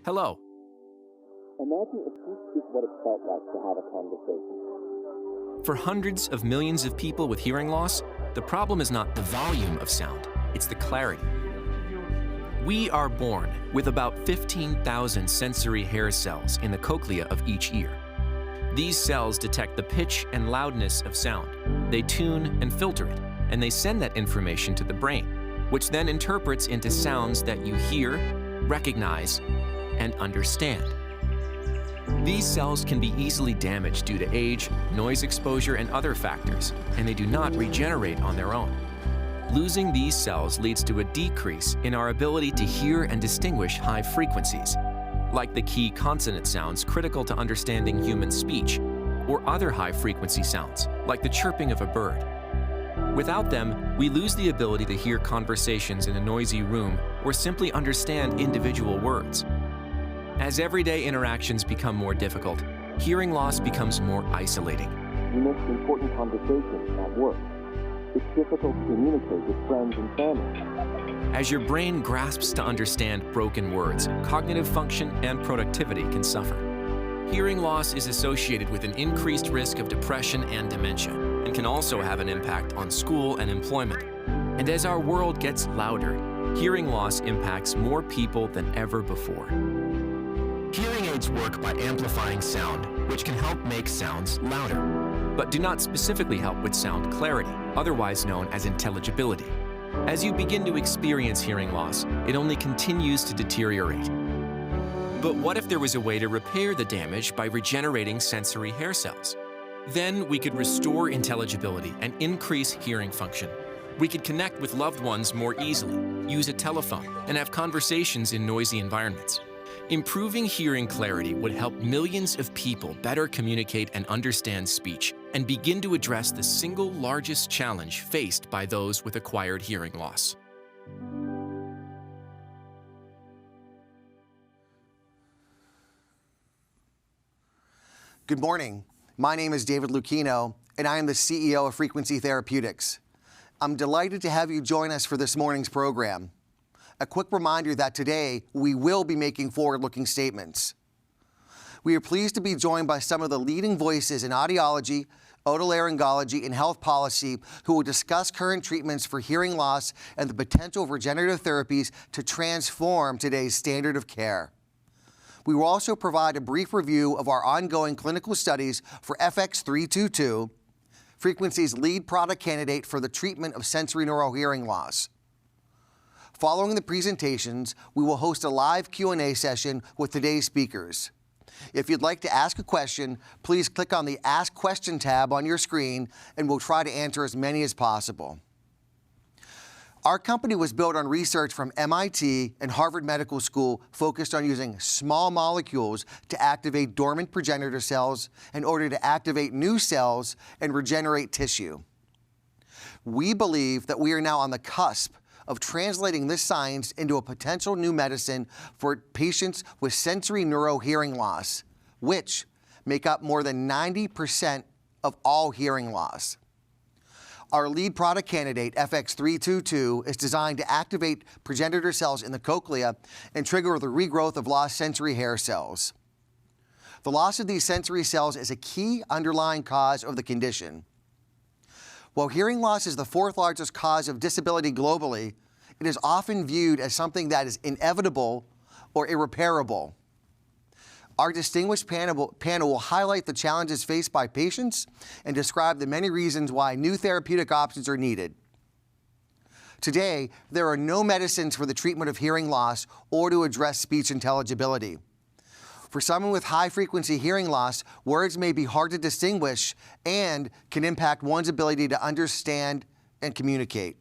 Hello. Imagine if this is what it felt like to have a conversation. For hundreds of millions of people with hearing loss, the problem is not the volume of sound, it's the clarity. We are born with about 15,000 sensory hair cells in the cochlea of each ear. These cells detect the pitch and loudness of sound. They tune and filter it, and they send that information to the brain, which then interprets into sounds that you hear, recognize, and understand. These cells can be easily damaged due to age, noise exposure, and other factors, and they do not regenerate on their own. Losing these cells leads to a decrease in our ability to hear and distinguish high frequencies, like the key consonant sounds critical to understanding human speech, or other high-frequency sounds, like the chirping of a bird. Without them, we lose the ability to hear conversations in a noisy room or simply understand individual words. As everyday interactions become more difficult, hearing loss becomes more isolating. You miss important conversations at work. It's difficult to communicate with friends and family. As your brain grasps to understand broken words, cognitive function and productivity can suffer. Hearing loss is associated with an increased risk of depression and dementia, and can also have an impact on school and employment. And as our world gets louder, hearing loss impacts more people than ever before. Hearing aids work by amplifying sound, which can help make sounds louder, but do not specifically help with sound clarity, otherwise known as intelligibility. As you begin to experience hearing loss, it only continues to deteriorate. But what if there was a way to repair the damage by regenerating sensory hair cells? Then we could restore intelligibility and increase hearing function. We could connect with loved ones more easily, use a telephone, and have conversations in noisy environments. Improving hearing clarity would help millions of people better communicate and understand speech, and begin to address the single largest challenge faced by those with acquired hearing loss. Good morning. My name is David Lucchino, and I am the CEO of Frequency Therapeutics. I'm delighted to have you join us for this morning's program. A quick reminder that today we will be making forward-looking statements. We are pleased to be joined by some of the leading voices in audiology, otolaryngology, and health policy who will discuss current treatments for hearing loss and the potential of regenerative therapies to transform today's standard of care. We will also provide a brief review of our ongoing clinical studies for FX-322, Frequency's lead product candidate for the treatment of sensorineural hearing loss. Following the presentations, we will host a live Q&A session with today's speakers. If you'd like to ask a question, please click on the Ask Question tab on your screen, and we'll try to answer as many as possible. Our company was built on research from MIT and Harvard Medical School focused on using small molecules to activate dormant progenitor cells in order to activate new cells and regenerate tissue. We believe that we are now on the cusp of translating this science into a potential new medicine for patients with sensorineural hearing loss, which make up more than 90% of all hearing loss. Our lead product candidate, FX-322, is designed to activate progenitor cells in the cochlea and trigger the regrowth of lost sensory hair cells. The loss of these sensory cells is a key underlying cause of the condition. While hearing loss is the fourth largest cause of disability globally, it is often viewed as something that is inevitable or irreparable. Our distinguished panel will highlight the challenges faced by patients and describe the many reasons why new therapeutic options are needed. Today, there are no medicines for the treatment of hearing loss or to address speech intelligibility. For someone with high-frequency hearing loss, words may be hard to distinguish and can impact one's ability to understand and communicate.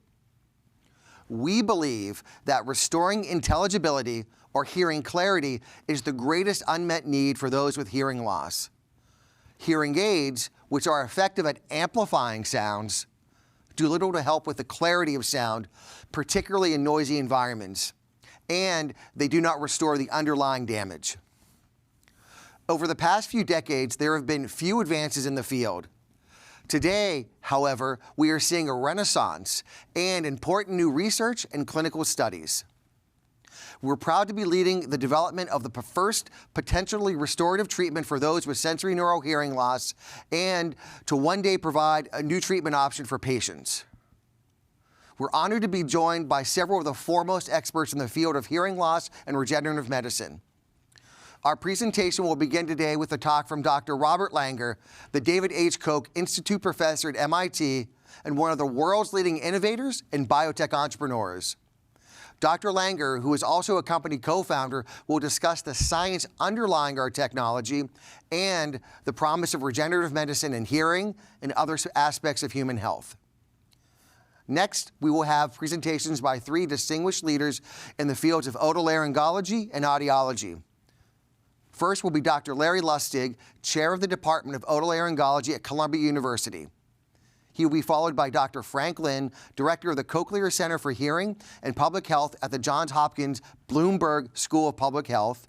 We believe that restoring intelligibility or hearing clarity is the greatest unmet need for those with hearing loss. Hearing aids, which are effective at amplifying sounds, do little to help with the clarity of sound, particularly in noisy environments, and they do not restore the underlying damage. Over the past few decades, there have been few advances in the field. Today, however, we are seeing a renaissance and important new research and clinical studies. We're proud to be leading the development of the first potentially restorative treatment for those with sensorineural hearing loss and to one day provide a new treatment option for patients. We're honored to be joined by several of the foremost experts in the field of hearing loss and regenerative medicine. Our presentation will begin today with a talk from Dr. Robert Langer, the David H. Koch Institute Professor at MIT and one of the world's leading innovators and biotech entrepreneurs. Dr. Langer, who is also a company co-founder, will discuss the science underlying our technology and the promise of regenerative medicine in hearing and other aspects of human health. Next, we will have presentations by three distinguished leaders in the fields of otolaryngology and audiology. First will be Dr. Larry Lustig, Chair of the Department of Otolaryngology at Columbia University. He will be followed by Dr. Frank Lin, Director of the Cochlear Center for Hearing and Public Health at the Johns Hopkins Bloomberg School of Public Health.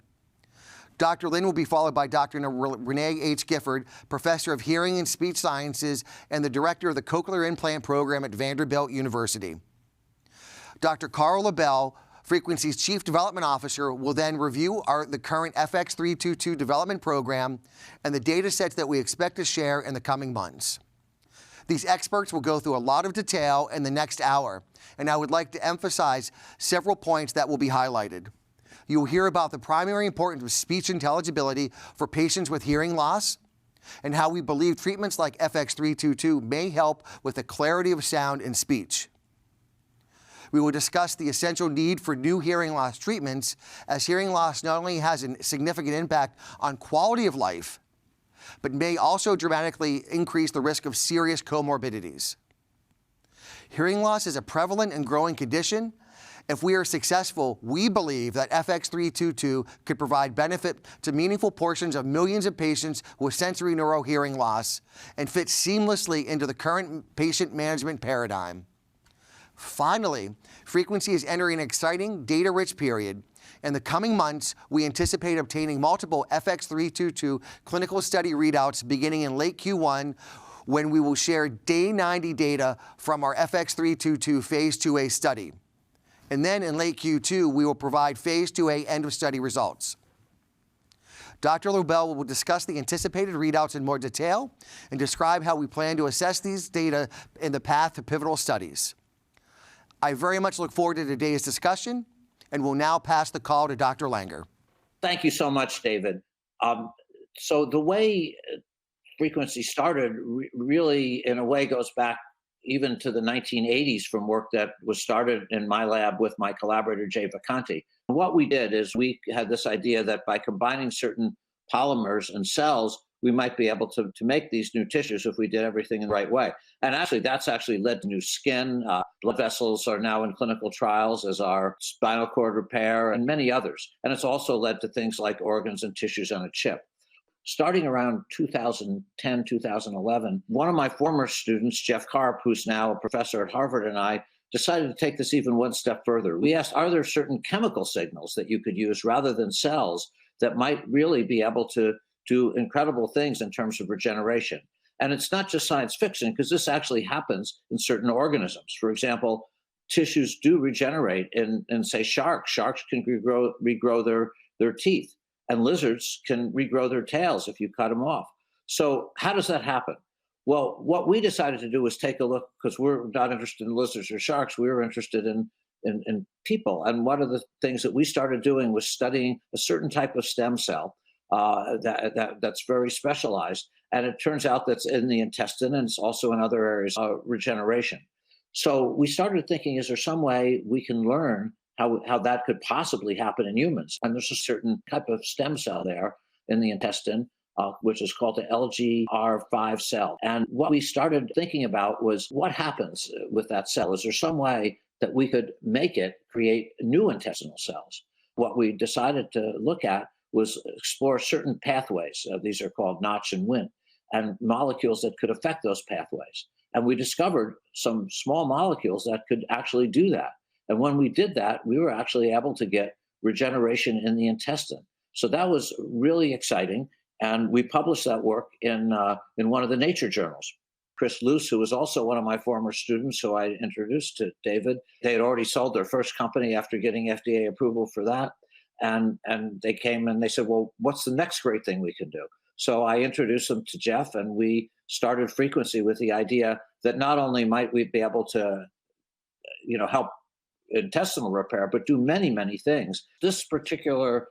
Dr. Lin will be followed by Dr. Renee H. Gifford, Professor of Hearing and Speech Sciences and the Director of the Cochlear Implant Program at Vanderbilt University. Dr. Carl Labelle, Frequency's Chief Development Officer, will then review the current FX-322 development program and the data sets that we expect to share in the coming months. These experts will go through a lot of detail in the next hour, and I would like to emphasize several points that will be highlighted. You will hear about the primary importance of speech intelligibility for patients with hearing loss and how we believe treatments like FX-322 may help with the clarity of sound in speech. We will discuss the essential need for new hearing loss treatments, as hearing loss not only has a significant impact on quality of life, but may also dramatically increase the risk of serious comorbidities. Hearing loss is a prevalent and growing condition. If we are successful, we believe that FX-322 could provide benefit to meaningful portions of millions of patients with sensorineural hearing loss and fit seamlessly into the current patient management paradigm. Finally, Frequency is entering an exciting, data-rich period. In the coming months, we anticipate obtaining multiple FX-322 clinical study readouts beginning in late Q1, when we will share day 90 data from our FX-322 Phase 2A study. And then in late Q2, we will provide Phase 2A end-of-study results. Dr. Labelle will discuss the anticipated readouts in more detail and describe how we plan to assess these data in the path to pivotal studies. I very much look forward to today's discussion and will now pass the call to Dr. Langer. Thank you so much, David. So the way Frequency started really, in a way, goes back even to the 1980s from work that was started in my lab with my collaborator, Jay Vacanti. What we did is we had this idea that by combining certain polymers and cells, we might be able to make these new tissues if we did everything in the right way. And actually, that's actually led to new skin. Blood vessels are now in clinical trials, as are spinal cord repair and many others. And it's also led to things like organs and tissues on a chip. Starting around 2010, 2011, one of my former students, Jeff Karp, who's now a professor at Harvard, and I decided to take this even one step further. We asked, are there certain chemical signals that you could use rather than cells that might really be able to do incredible things in terms of regeneration? And it's not just science fiction, because this actually happens in certain organisms. For example, tissues do regenerate in say, sharks. Sharks can regrow their teeth. And lizards can regrow their tails if you cut them off. So how does that happen? Well, what we decided to do was take a look, because we're not interested in lizards or sharks. We were interested in people. And one of the things that we started doing was studying a certain type of stem cell that's very specialized. And it turns out that's in the intestine, and it's also in other areas of regeneration. So we started thinking, is there some way we can learn how that could possibly happen in humans? And there's a certain type of stem cell there in the intestine, which is called the LGR5 cell. And what we started thinking about was, what happens with that cell? Is there some way that we could make it create new intestinal cells? What we decided to look at was explore certain pathways. These are called Notch and Wnt, and molecules that could affect those pathways. And we discovered some small molecules that could actually do that. And when we did that, we were actually able to get regeneration in the intestine. So that was really exciting. And we published that work in one of the Nature journals. Chris Luce, who was also one of my former students who I introduced to David. They had already sold their first company after getting FDA approval for that. And they came and they said, well, what's the next great thing we can do? So I introduced them to Jeff, and we started Frequency with the idea that not only might we be able to, help intestinal repair, but do many, many things. This particular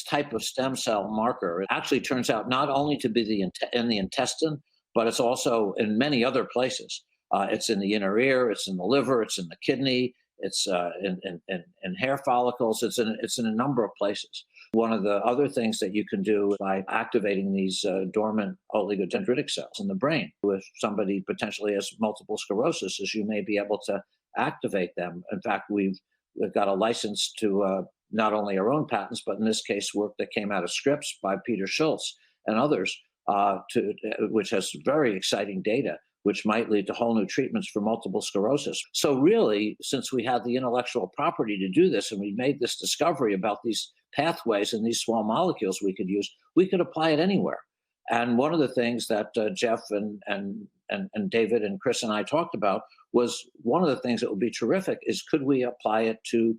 type of stem cell marker, it actually turns out not only to be in the intestine, but it's also in many other places. It's in the inner ear, it's in the liver, it's in the kidney, it's in hair follicles, it's in a number of places. One of the other things that you can do by activating these dormant oligodendritic cells in the brain, if somebody potentially has multiple sclerosis, is you may be able to activate them. In fact, we've got a license to not only our own patents, but in this case, work that came out of Scripps by Peter Schultz and others, which has very exciting data, which might lead to whole new treatments for multiple sclerosis. So really, since we had the intellectual property to do this, and we made this discovery about these pathways and these small molecules we could use, we could apply it anywhere. And one of the things that Jeff and David and Chris and I talked about was one of the things that would be terrific is could we apply it to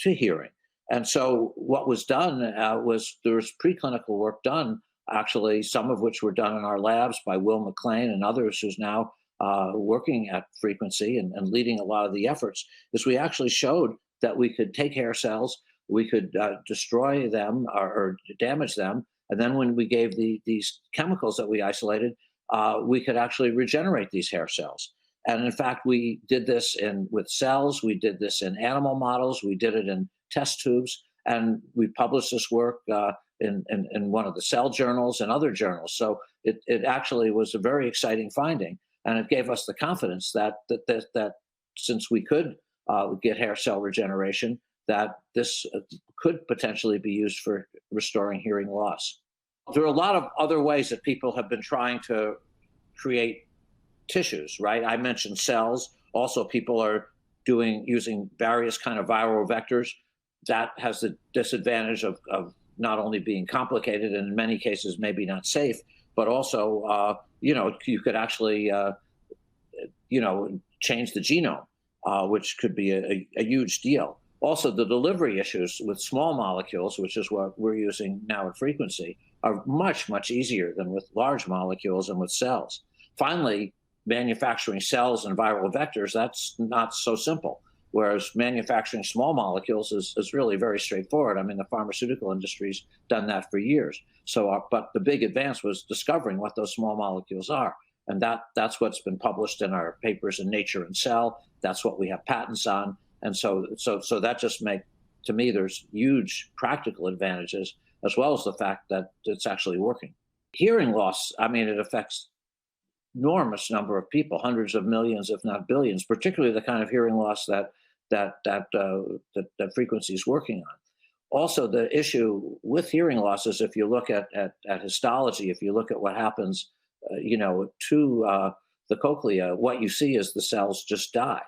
hearing? And so what was done was there was preclinical work done, actually, some of which were done in our labs by Will McLean and others who's now working at Frequency and leading a lot of the efforts, is we actually showed that we could take hair cells, we could destroy them or damage them, and then when we gave these chemicals that we isolated, we could actually regenerate these hair cells. And in fact, we did this with cells, we did this in animal models, we did it in test tubes, and we published this work in one of the Cell journals and other journals. So it actually was a very exciting finding, and it gave us the confidence that since we could get hair cell regeneration, that this could potentially be used for restoring hearing loss. There are a lot of other ways that people have been trying to create tissues, right? I mentioned cells. Also, people are using various kind of viral vectors. That has the disadvantage of not only being complicated and in many cases maybe not safe, but also, you could actually, change the genome, which could be a huge deal. Also, the delivery issues with small molecules, which is what we're using now at Frequency, are much, much easier than with large molecules and with cells. Finally, manufacturing cells and viral vectors, that's not so simple. Whereas manufacturing small molecules is really very straightforward. I mean, the pharmaceutical industry's done that for years. So, but the big advance was discovering what those small molecules are. And that's what's been published in our papers in Nature and Cell. That's what we have patents on. And so that just to me, there's huge practical advantages, as well as the fact that it's actually working. Hearing loss, I mean, it affects enormous number of people, hundreds of millions, if not billions, particularly the kind of hearing loss that Frequency is working on. Also, the issue with hearing loss is if you look at histology, if you look at what happens, to the cochlea, what you see is the cells just die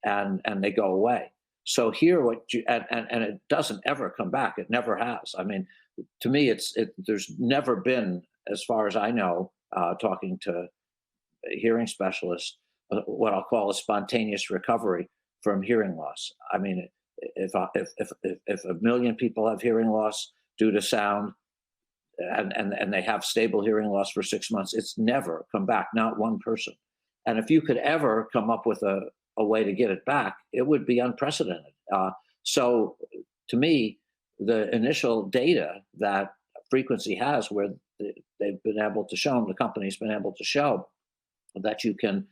and they go away. So here, and it doesn't ever come back. It never has. I mean, to me, there's never been, as far as I know, talking to hearing specialists, what I'll call a spontaneous recovery from hearing loss. I mean, if 1 million people have hearing loss due to sound, and they have stable hearing loss for 6 months, it's never come back, not one person. And if you could ever come up with a way to get it back, it would be unprecedented. So to me, the initial data that Frequency has, where they've been able to show, the company's been able to show that you can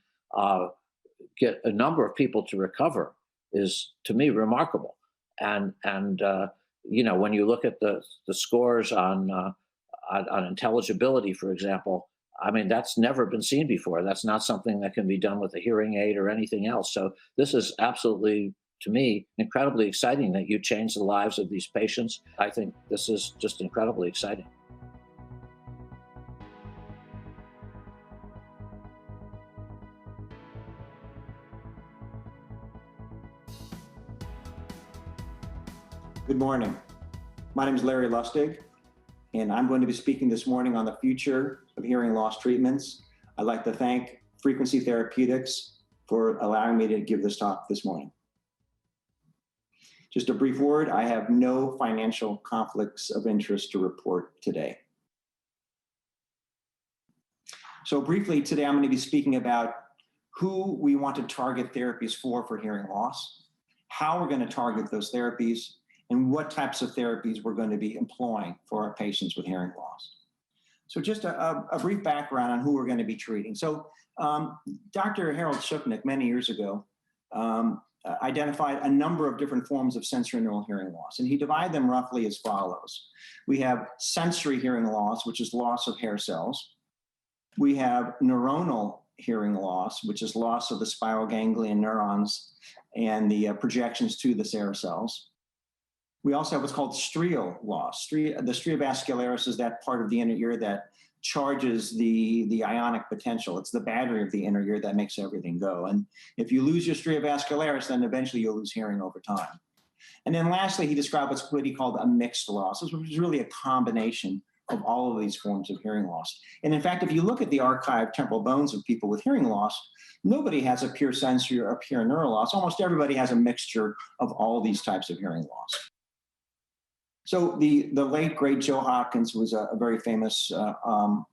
get a number of people to recover, is to me remarkable. And when you look at the scores on intelligibility, for example, I mean, that's never been seen before. That's not something that can be done with a hearing aid or anything else. So this is absolutely, to me, incredibly exciting that you change the lives of these patients. I think this is just incredibly exciting. Good morning. My name is Larry Lustig, and I'm going to be speaking this morning on the future of hearing loss treatments. I'd like to thank Frequency Therapeutics for allowing me to give this talk this morning. Just a brief word, I have no financial conflicts of interest to report today. So briefly, today I'm going to be speaking about who we want to target therapies for hearing loss, how we're going to target those therapies, and what types of therapies we're going to be employing for our patients with hearing loss. So just a brief background on who we're going to be treating. So Dr. Harold Shuknick, many years ago, identified a number of different forms of sensorineural hearing loss, and he divided them roughly as follows. We have sensory hearing loss, which is loss of hair cells. We have neuronal hearing loss, which is loss of the spiral ganglion neurons and the projections to the hair cells. We also have what's called strial loss. The stria vascularis is that part of the inner ear that charges the ionic potential. It's the battery of the inner ear that makes everything go. And if you lose your stria vascularis, then eventually you'll lose hearing over time. And then lastly, he described what he called a mixed loss, which is really a combination of all of these forms of hearing loss. And in fact, if you look at the archived temporal bones of people with hearing loss, nobody has a pure sensory or a pure neural loss. Almost everybody has a mixture of all these types of hearing loss. So the late, great Joe Hopkins was a very famous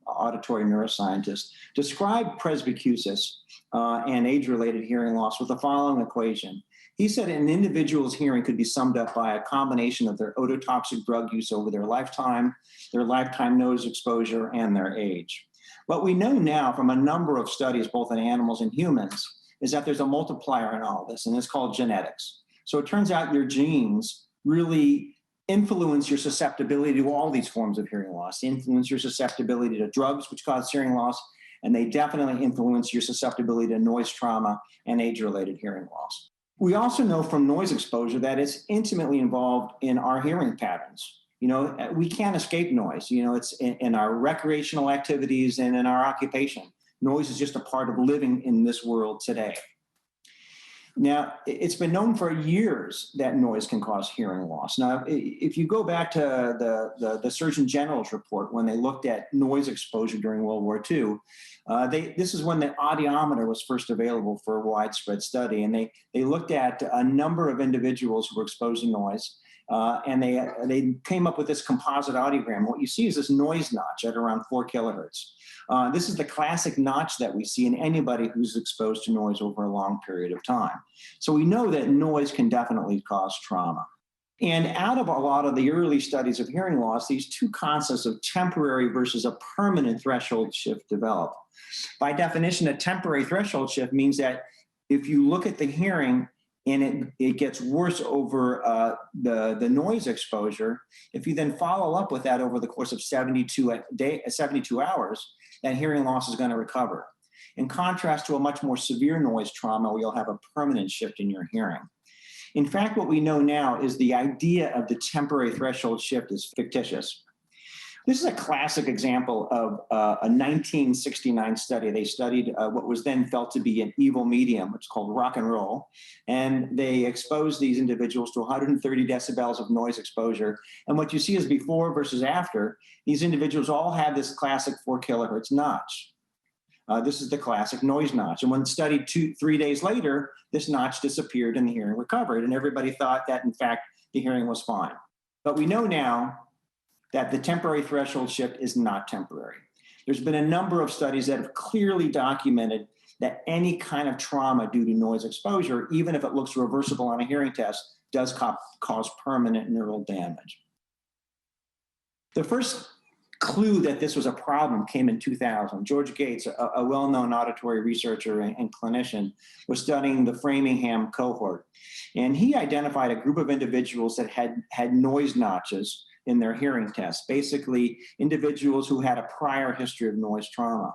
auditory neuroscientist, described presbycusis and age-related hearing loss with the following equation. He said an individual's hearing could be summed up by a combination of their ototoxic drug use over their lifetime noise exposure, and their age. What we know now from a number of studies, both in animals and humans, is that there's a multiplier in all this, and it's called genetics. So it turns out your genes really influence your susceptibility to all these forms of hearing loss. They influence your susceptibility to drugs, which cause hearing loss, and they definitely influence your susceptibility to noise trauma and age-related hearing loss. We also know from noise exposure that it's intimately involved in our hearing patterns. You know, we can't escape noise. You know, it's in our recreational activities and in our occupation. Noise is just a part of living in this world today. Now, it's been known for years that noise can cause hearing loss. Now, if you go back to the Surgeon General's report when they looked at noise exposure during World War II, this is when the audiometer was first available for a widespread study, and they looked at a number of individuals who were exposed to noise, and they came up with this composite audiogram. What you see is this noise notch at around 4 kilohertz. This is the classic notch that we see in anybody who's exposed to noise over a long period of time. So we know that noise can definitely cause trauma. And out of a lot of the early studies of hearing loss, these two concepts of temporary versus a permanent threshold shift develop. By definition, a temporary threshold shift means that if you look at the hearing and it gets worse over the noise exposure, if you then follow up with that over the course of 72 hours, that hearing loss is going to recover. In contrast to a much more severe noise trauma, where you'll have a permanent shift in your hearing. In fact, what we know now is the idea of the temporary threshold shift is fictitious. This is a classic example of a 1969 study. They studied what was then felt to be an evil medium, which is called rock and roll. And they exposed these individuals to 130 decibels of noise exposure. And what you see is before versus after, these individuals all had this classic 4 kilohertz notch. This is the classic noise notch. And when studied 2-3 days later, this notch disappeared and the hearing recovered. And everybody thought that, in fact, the hearing was fine. But we know now that the temporary threshold shift is not temporary. There's been a number of studies that have clearly documented that any kind of trauma due to noise exposure, even if it looks reversible on a hearing test, does cause permanent neural damage. The first clue that this was a problem came in 2000. George Gates, a well-known auditory researcher and clinician, was studying the Framingham cohort. And he identified a group of individuals that had noise notches in their hearing tests, basically individuals who had a prior history of noise trauma.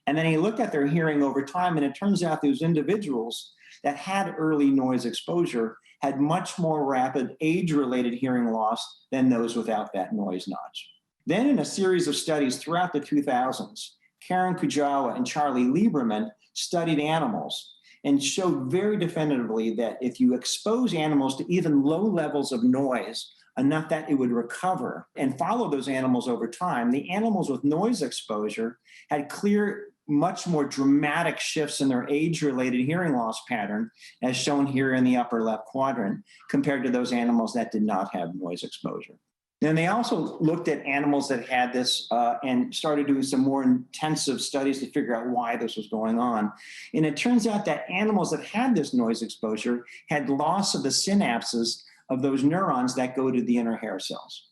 And then he looked at their hearing over time, and it turns out those individuals that had early noise exposure had much more rapid age-related hearing loss than those without that noise notch. Then in a series of studies throughout the 2000s, Karen Kujawa and Charlie Lieberman studied animals and showed very definitively that if you expose animals to even low levels of noise, enough that it would recover, and follow those animals over time, the animals with noise exposure had clear much more dramatic shifts in their age-related hearing loss pattern, as shown here in the upper left quadrant, compared to those animals that did not have noise exposure. Then they also looked at animals that had this and started doing some more intensive studies to figure out why this was going on. And it turns out that animals that had this noise exposure had loss of the synapses of those neurons that go to the inner hair cells.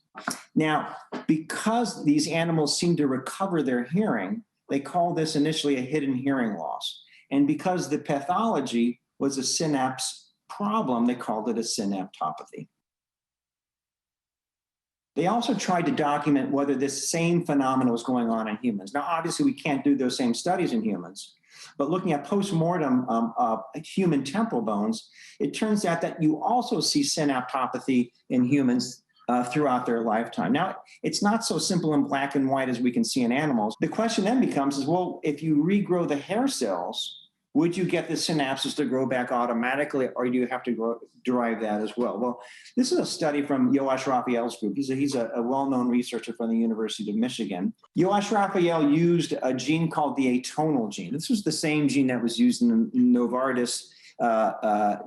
Now, because these animals seem to recover their hearing, they call this initially a hidden hearing loss. And because the pathology was a synapse problem, they called it a synaptopathy. They also tried to document whether this same phenomenon was going on in humans. Now, obviously, we can't do those same studies in humans, but looking at postmortem human temporal bones, it turns out that you also see synaptopathy in humans throughout their lifetime. Now, it's not so simple in black and white as we can see in animals. The question then becomes, well, if you regrow the hair cells, would you get the synapses to grow back automatically, or do you have to derive that as well? Well, this is a study from Yoash Raphael's group. He's a well-known researcher from the University of Michigan. Yoash Raphael used a gene called the atonal gene. This was the same gene that was used in Novartis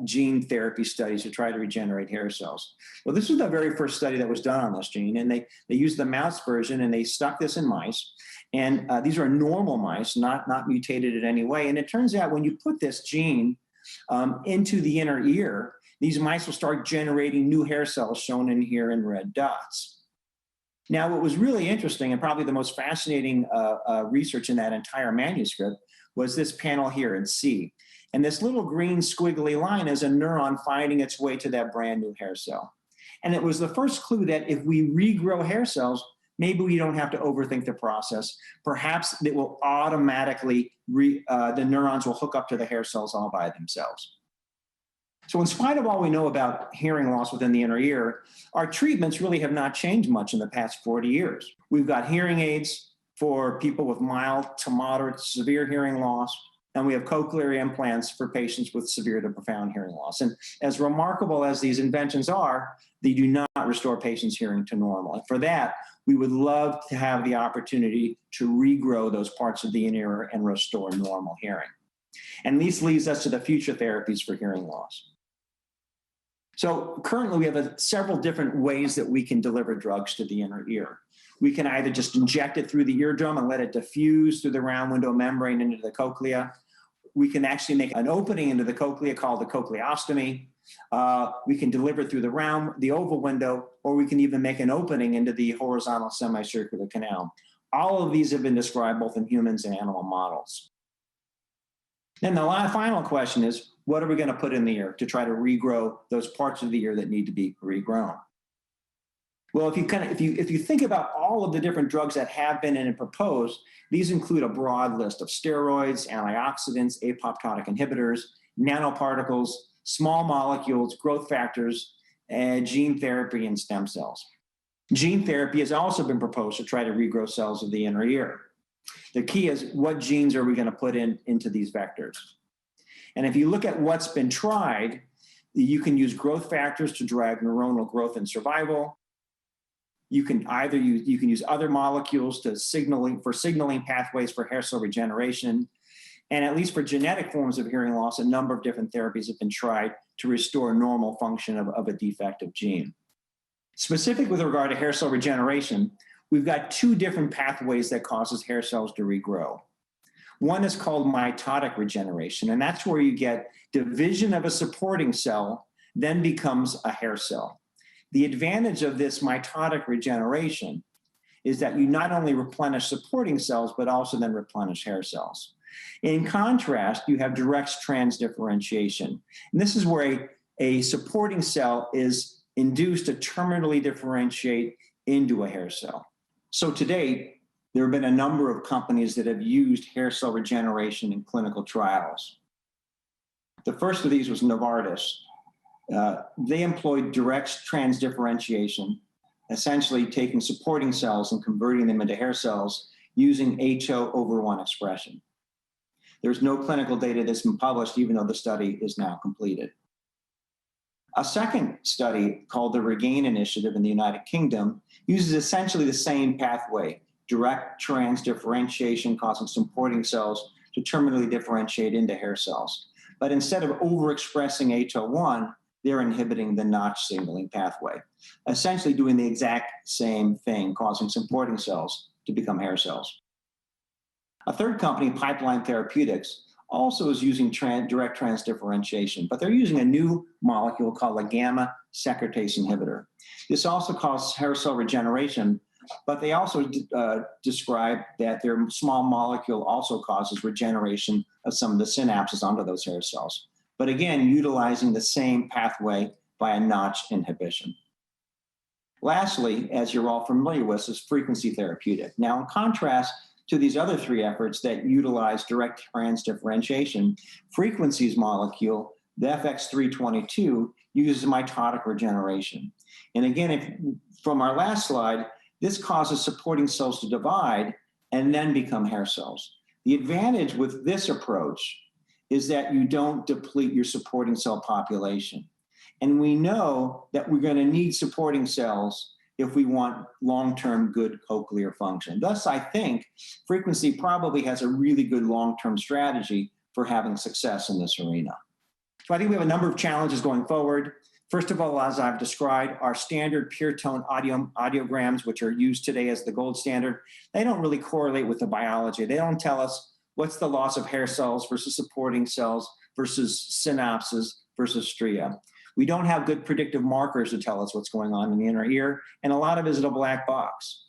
gene therapy studies to try to regenerate hair cells. Well, this was the very first study that was done on this gene, and they used the mouse version, and they stuck this in mice. And these are normal mice, not mutated in any way. And it turns out when you put this gene into the inner ear, these mice will start generating new hair cells, shown in here in red dots. Now, what was really interesting and probably the most fascinating research in that entire manuscript was this panel here in C. And this little green squiggly line is a neuron finding its way to that brand new hair cell. And it was the first clue that if we regrow hair cells, maybe we don't have to overthink the process. Perhaps it will automatically, the neurons will hook up to the hair cells all by themselves. So in spite of all we know about hearing loss within the inner ear, our treatments really have not changed much in the past 40 years. We've got hearing aids for people with mild to moderate to severe hearing loss, and we have cochlear implants for patients with severe to profound hearing loss. And as remarkable as these inventions are, they do not restore patients' hearing to normal. And for that, we would love to have the opportunity to regrow those parts of the inner ear and restore normal hearing. And this leads us to the future therapies for hearing loss. So currently we have several different ways that we can deliver drugs to the inner ear. We can either just inject it through the eardrum and let it diffuse through the round window membrane into the cochlea. We can actually make an opening into the cochlea called the cochleostomy. We can deliver it through the oval window, or we can even make an opening into the horizontal semicircular canal. All of these have been described both in humans and animal models. Then the final question is, what are we going to put in the ear to try to regrow those parts of the ear that need to be regrown? Well, if you think about all of the different drugs that have been and proposed, these include a broad list of steroids, antioxidants, apoptotic inhibitors, nanoparticles, small molecules, growth factors, and gene therapy and stem cells. Gene therapy has also been proposed to try to regrow cells of the inner ear. The key is, what genes are we going to put into these vectors? And if you look at what's been tried, you can use growth factors to drive neuronal growth and survival. You can use other molecules to signaling pathways for hair cell regeneration. And at least for genetic forms of hearing loss, a number of different therapies have been tried to restore normal function of a defective gene. Specific with regard to hair cell regeneration, we've got two different pathways that causes hair cells to regrow. One is called mitotic regeneration, and that's where you get division of a supporting cell, then becomes a hair cell. The advantage of this mitotic regeneration is that you not only replenish supporting cells, but also then replenish hair cells. In contrast, you have direct transdifferentiation. And this is where a supporting cell is induced to terminally differentiate into a hair cell. So to date, there have been a number of companies that have used hair cell regeneration in clinical trials. The first of these was Novartis. They employed direct transdifferentiation, essentially taking supporting cells and converting them into hair cells using HO/1 expression. There's no clinical data that's been published, even though the study is now completed. A second study called the REGAIN Initiative in the United Kingdom uses essentially the same pathway, direct transdifferentiation causing supporting cells to terminally differentiate into hair cells. But instead of overexpressing HO1, they're inhibiting the notch signaling pathway, essentially doing the exact same thing, causing supporting cells to become hair cells. A third company, Pipeline Therapeutics, also is using direct transdifferentiation, but they're using a new molecule called a gamma secretase inhibitor. This also causes hair cell regeneration, but they also describe that their small molecule also causes regeneration of some of the synapses onto those hair cells. But again, utilizing the same pathway by a notch inhibition. Lastly, as you're all familiar with, is frequency therapeutic. Now, in contrast to these other three efforts that utilize direct transdifferentiation, frequency's molecule, the FX-322, uses mitotic regeneration. And again, from our last slide, this causes supporting cells to divide and then become hair cells. The advantage with this approach is that you don't deplete your supporting cell population. And we know that we're going to need supporting cells if we want long-term good cochlear function. Thus, I think frequency probably has a really good long-term strategy for having success in this arena. So I think we have a number of challenges going forward. First of all, as I've described, our standard pure tone audiograms, which are used today as the gold standard, they don't really correlate with the biology. They don't tell us what's the loss of hair cells versus supporting cells versus synapses versus stria. We don't have good predictive markers to tell us what's going on in the inner ear, and a lot of it is a black box.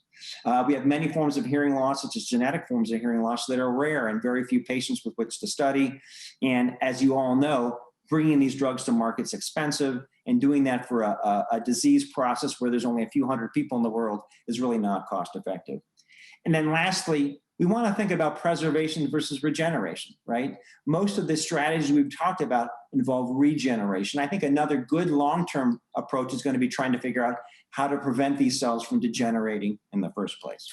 We have many forms of hearing loss, such as genetic forms of hearing loss, that are rare and very few patients with which to study. And as you all know, bringing these drugs to market is expensive, and doing that for a disease process where there's only a few hundred people in the world is really not cost effective. And then lastly, we want to think about preservation versus regeneration, right? Most of the strategies we've talked about involve regeneration. I think another good long-term approach is going to be trying to figure out how to prevent these cells from degenerating in the first place.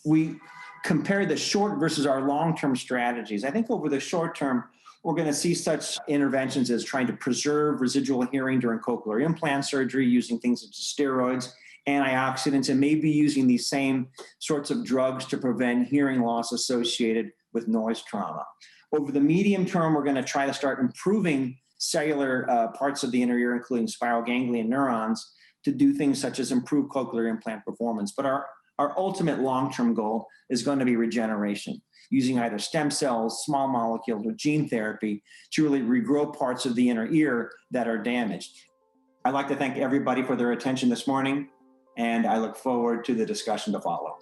We compare the short versus our long-term strategies. I think over the short term, we're going to see such interventions as trying to preserve residual hearing during cochlear implant surgery using things such as steroids, antioxidants, and maybe using these same sorts of drugs to prevent hearing loss associated with noise trauma. Over the medium term, we're going to try to start improving cellular parts of the inner ear, including spiral ganglion neurons, to do things such as improve cochlear implant performance. But our ultimate long-term goal is going to be regeneration, using either stem cells, small molecules, or gene therapy to really regrow parts of the inner ear that are damaged. I'd like to thank everybody for their attention this morning, and I look forward to the discussion to follow.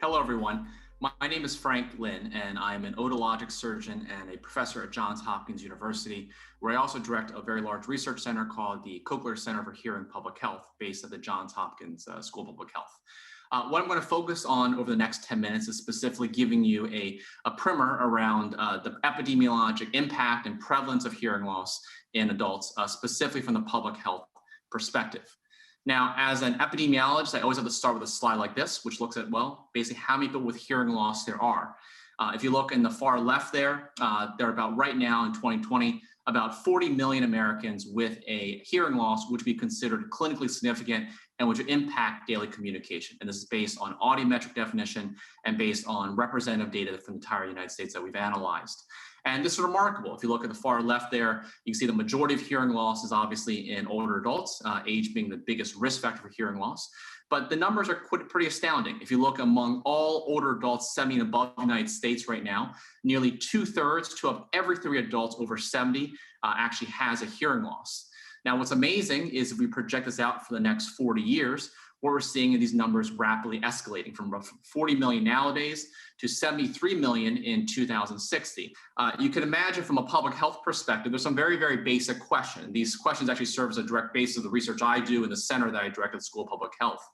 Hello, everyone. My name is Frank Lin, and I'm an otologic surgeon and a professor at Johns Hopkins University, where I also direct a very large research center called the Cochlear Center for Hearing Public Health, based at the Johns Hopkins School of Public Health. What I'm going to focus on over the next 10 minutes is specifically giving you a primer around the epidemiologic impact and prevalence of hearing loss in adults, specifically from the public health perspective. Now, as an epidemiologist, I always have to start with a slide like this, which looks at, well, basically how many people with hearing loss there are. If you look in the far left there are about right now in 2020, about 40 million Americans with a hearing loss, which would be considered clinically significant and which would impact daily communication. And this is based on audiometric definition and based on representative data from the entire United States that we've analyzed. And this is remarkable. If you look at the far left there, you can see the majority of hearing loss is obviously in older adults, age being the biggest risk factor for hearing loss. But the numbers are pretty astounding. If you look among all older adults 70 and above the United States right now, nearly 2/3 of every 3 adults over 70 actually has a hearing loss. Now, what's amazing is if we project this out for the next 40 years, what we're seeing are these numbers rapidly escalating from roughly 40 million nowadays to 73 million in 2060. You can imagine from a public health perspective, there's some very, very basic questions. These questions actually serve as a direct basis of the research I do in the center that I direct at the School of Public Health.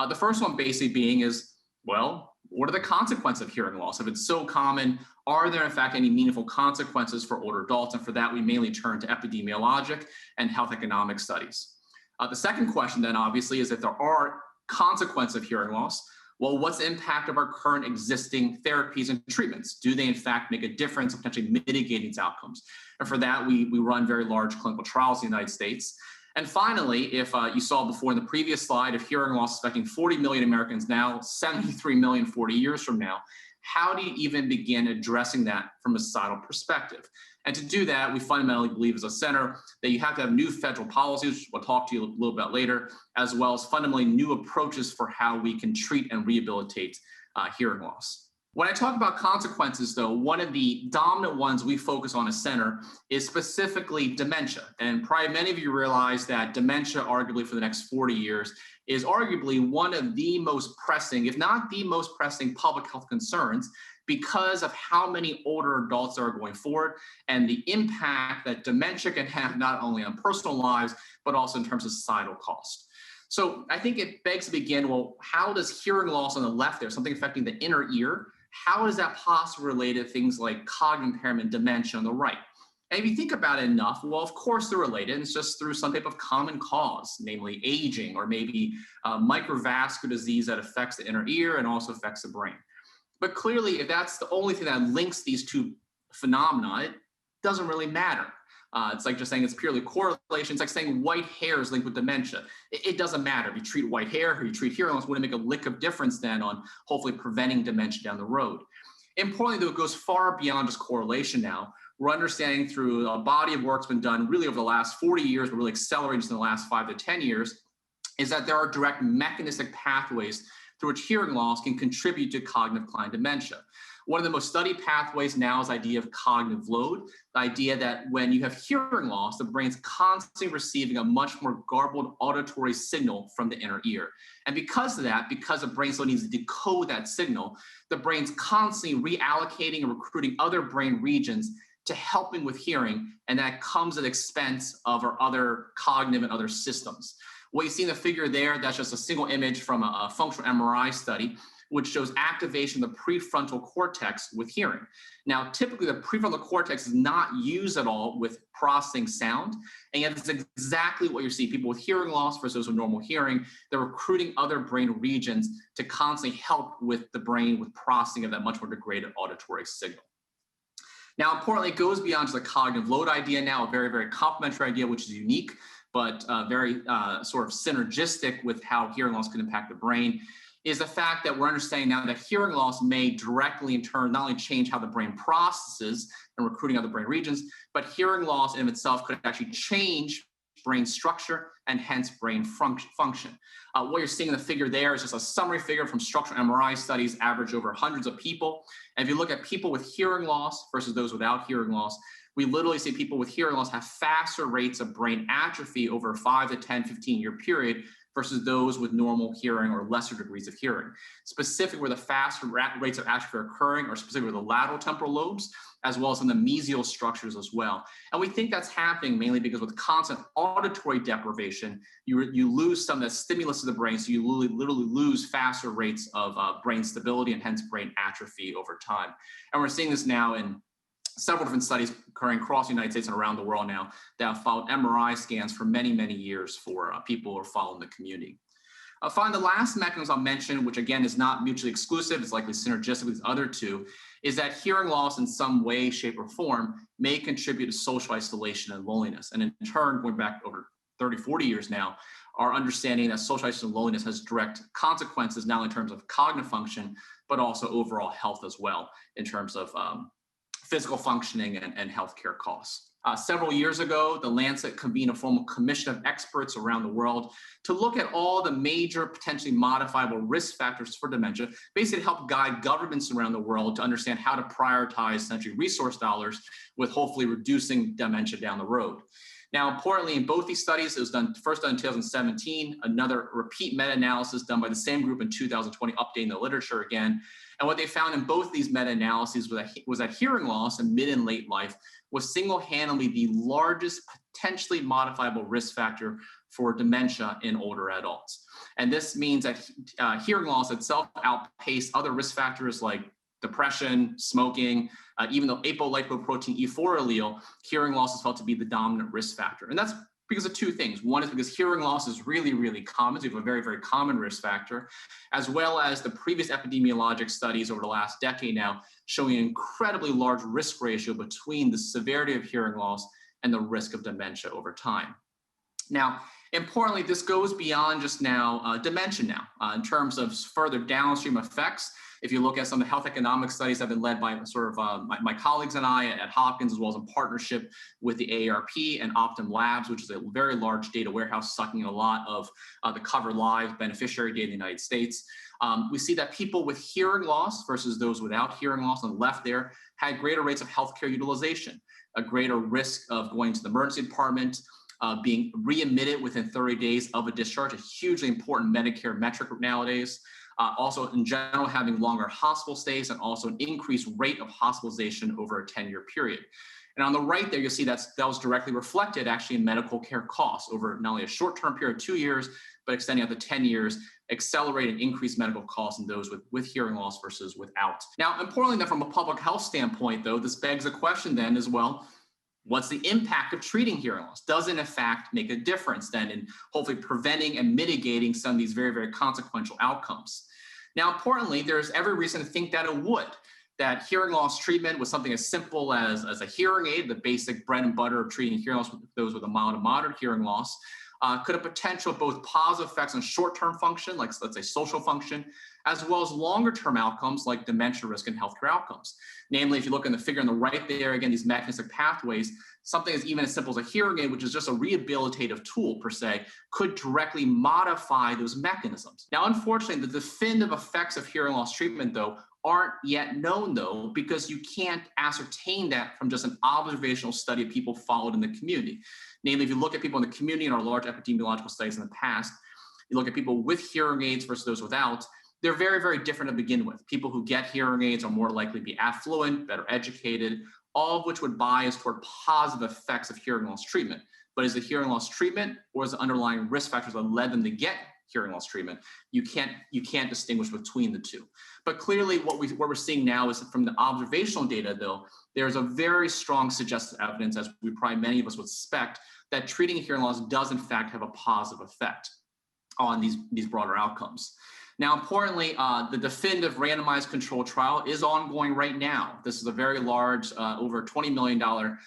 The first one basically being is, well, what are the consequences of hearing loss? If it's so common, are there in fact any meaningful consequences for older adults? And for that, we mainly turn to epidemiologic and health economic studies. The second question then obviously is if there are consequences of hearing loss, Well, what's the impact of our current existing therapies and treatments? Do they in fact make a difference in potentially mitigating its outcomes? And for that, we run very large clinical trials in the United States. And finally, if you saw before in the previous slide, if hearing loss affecting 40 million Americans now, 73 million 40 years from now, how do you even begin addressing that from a societal perspective? And to do that, we fundamentally believe as a center that you have to have new federal policies, which we'll talk to you a little bit later, as well as fundamentally new approaches for how we can treat and rehabilitate hearing loss. When I talk about consequences, though, one of the dominant ones we focus on as center is specifically dementia. And probably many of you realize that dementia, arguably for the next 40 years, is arguably one of the most pressing, if not the most pressing, public health concerns because of how many older adults are going forward and the impact that dementia can have not only on personal lives, but also in terms of societal cost. So I think it begs to begin, well, how does hearing loss on the left there, something affecting the inner ear, how is that possibly related to things like cognitive impairment, dementia on the right? And if you think about it enough, well, of course they're related. And it's just through some type of common cause, namely aging or maybe microvascular disease that affects the inner ear and also affects the brain. But clearly, if that's the only thing that links these two phenomena, it doesn't really matter. It's like just saying it's purely correlation. It's like saying white hair is linked with dementia. It doesn't matter if you treat white hair or you treat hearing loss, wouldn't make a lick of difference then on hopefully preventing dementia down the road. Importantly, though, it goes far beyond just correlation now. We're understanding through a body of work that's been done really over the last 40 years, but really accelerated in the last 5 to 10 years, is that there are direct mechanistic pathways through which hearing loss can contribute to cognitive decline dementia. One of the most studied pathways now is the idea of cognitive load, the idea that when you have hearing loss, the brain's constantly receiving a much more garbled auditory signal from the inner ear. And because of that, because the brain still needs to decode that signal, the brain's constantly reallocating and recruiting other brain regions to helping with hearing, and that comes at the expense of our other cognitive and other systems. What you see in the figure there, that's just a single image from a functional MRI study, which shows activation of the prefrontal cortex with hearing. Now, typically the prefrontal cortex is not used at all with processing sound, and yet it's exactly what you're seeing. People with hearing loss versus those with normal hearing, they're recruiting other brain regions to constantly help with the brain with processing of that much more degraded auditory signal. Now, importantly, it goes beyond just the cognitive load idea now, a very, very complementary idea, which is unique, but very sort of synergistic with how hearing loss can impact the brain, is the fact that we're understanding now that hearing loss may directly in turn not only change how the brain processes and recruiting other brain regions, but hearing loss in itself could actually change brain structure and hence brain function. What you're seeing in the figure there is just a summary figure from structural MRI studies averaged over hundreds of people. And if you look at people with hearing loss versus those without hearing loss, we literally see people with hearing loss have faster rates of brain atrophy over a 5 to 10, 15-year period versus those with normal hearing or lesser degrees of hearing. Specifically where the faster rates of atrophy are occurring are specifically the lateral temporal lobes, as well as in the mesial structures as well. And we think that's happening mainly because with constant auditory deprivation, you lose some of the stimulus to the brain, so you literally lose faster rates of brain stability and hence brain atrophy over time. And we're seeing this now in several different studies occurring across the United States and around the world now that have followed MRI scans for many, many years for people who are following the community. Finally, the last mechanism I'll mention, which again is not mutually exclusive, it's likely synergistic with these other two, is that hearing loss in some way, shape, or form may contribute to social isolation and loneliness. And in turn, going back over 30, 40 years now, our understanding that social isolation and loneliness has direct consequences, not only in terms of cognitive function, but also overall health as well, in terms of physical functioning and healthcare costs. Several years ago, the Lancet convened a formal commission of experts around the world to look at all the major potentially modifiable risk factors for dementia, basically to help guide governments around the world to understand how to prioritize essentially resource dollars with hopefully reducing dementia down the road. Now, importantly, in both these studies, it was first done in 2017, another repeat meta-analysis done by the same group in 2020, updating the literature again. And what they found in both these meta-analyses was that hearing loss in mid and late life was single-handedly the largest potentially modifiable risk factor for dementia in older adults. And this means that hearing loss itself outpaced other risk factors like depression, smoking, even though apolipoprotein E4 allele, hearing loss is felt to be the dominant risk factor. And that's because of two things. One is because hearing loss is really, really common. So you have a very, very common risk factor, as well as the previous epidemiologic studies over the last decade now showing an incredibly large risk ratio between the severity of hearing loss and the risk of dementia over time. Now, importantly, this goes beyond just now dementia now in terms of further downstream effects. If you look at some of the health economic studies that have been led by sort of my colleagues and I at Hopkins, as well as in partnership with the AARP and Optum Labs, which is a very large data warehouse sucking a lot of the covered lives beneficiary data in the United States. We see that people with hearing loss versus those without hearing loss on the left there had greater rates of healthcare utilization, a greater risk of going to the emergency department, being readmitted within 30 days of a discharge, a hugely important Medicare metric nowadays. Also, in general, having longer hospital stays and also an increased rate of hospitalization over a 10-year period. And on the right there, you'll see that was directly reflected actually in medical care costs over not only a short-term period of 2 years, but extending out to 10 years, accelerating increased medical costs in those with hearing loss versus without. Now, importantly, then from a public health standpoint, though, this begs a question then as well. What's the impact of treating hearing loss? Does it in fact make a difference then in hopefully preventing and mitigating some of these very, very consequential outcomes? Now, importantly, there's every reason to think that it would, that hearing loss treatment was something as simple as a hearing aid, the basic bread and butter of treating hearing loss with those with a mild to moderate hearing loss, could have potential both positive effects on short-term function, like let's say social function, as well as longer-term outcomes like dementia risk and healthcare outcomes. Namely, if you look in the figure on the right there, again, these mechanistic pathways, something even as simple as a hearing aid, which is just a rehabilitative tool per se, could directly modify those mechanisms. Now, unfortunately, the definitive effects of hearing loss treatment, though, aren't yet known, though, because you can't ascertain that from just an observational study of people followed in the community. Namely, if you look at people in the community in our large epidemiological studies in the past, you look at people with hearing aids versus those without, they're very, very different to begin with. People who get hearing aids are more likely to be affluent, better educated, all of which would bias toward positive effects of hearing loss treatment. But is the hearing loss treatment or is the underlying risk factors that led them to get hearing loss treatment? You can't distinguish between the two. But clearly what we're seeing now is that from the observational data, though, there's a very strong suggestive evidence, as we probably many of us would suspect, that treating hearing loss does in fact have a positive effect on these broader outcomes. Now, importantly, the definitive randomized control trial is ongoing right now. This is a very large, over $20 million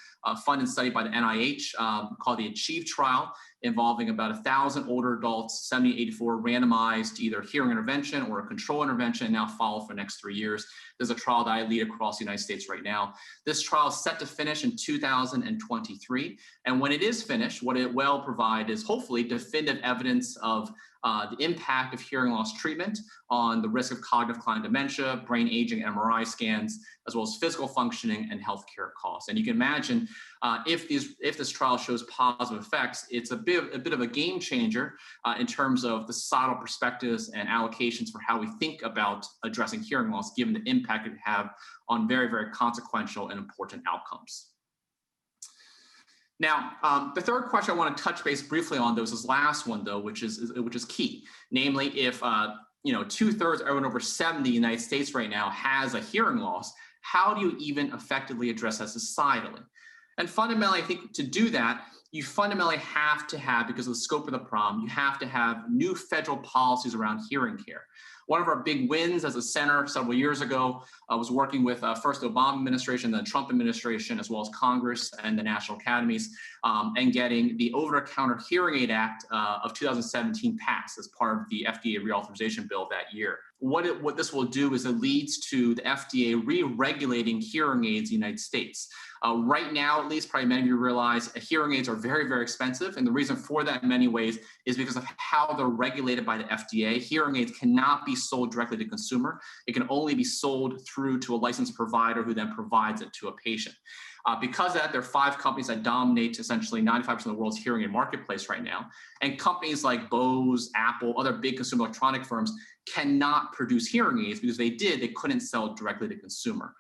funded study by the NIH called the ACHIEVE trial, involving about 1,000 older adults, 70 to 84, randomized to either hearing intervention or a control intervention, and now followed for the next 3 years. There's a trial that I lead across the United States right now. This trial is set to finish in 2023. And when it is finished, what it will provide is hopefully definitive evidence of the impact of hearing loss treatment on the risk of cognitive decline, dementia, brain aging, MRI scans, as well as physical functioning and healthcare costs. And you can imagine if this trial shows positive effects, it's a bit of a game changer in terms of the societal perspectives and allocations for how we think about addressing hearing loss, given the impact it have on very, very consequential and important outcomes. Now, the third question I want to touch base briefly on, though, is this last one, though, which is key. Namely, if 2/3 of everyone over 70 in the United States right now has a hearing loss, how do you even effectively address that societally? And fundamentally, I think to do that, you fundamentally have to have, because of the scope of the problem, you have to have new federal policies around hearing care. One of our big wins as a center several years ago was working with first the Obama administration, then the Trump administration, as well as Congress and the national academies, and getting the Over-the-Counter Hearing Aid Act of 2017 passed as part of the FDA reauthorization bill that year. What this will do is it leads to the FDA re-regulating hearing aids in the United States. Right now, at least, probably many of you realize hearing aids are very, very expensive. And the reason for that in many ways is because of how they're regulated by the FDA. Hearing aids cannot be sold directly to consumer. It can only be sold through to a licensed provider who then provides it to a patient. Because of that, there are 5 companies that dominate essentially 95% of the world's hearing aid marketplace right now. And companies like Bose, Apple, other big consumer electronic firms cannot produce hearing aids because they couldn't sell it directly to consumer.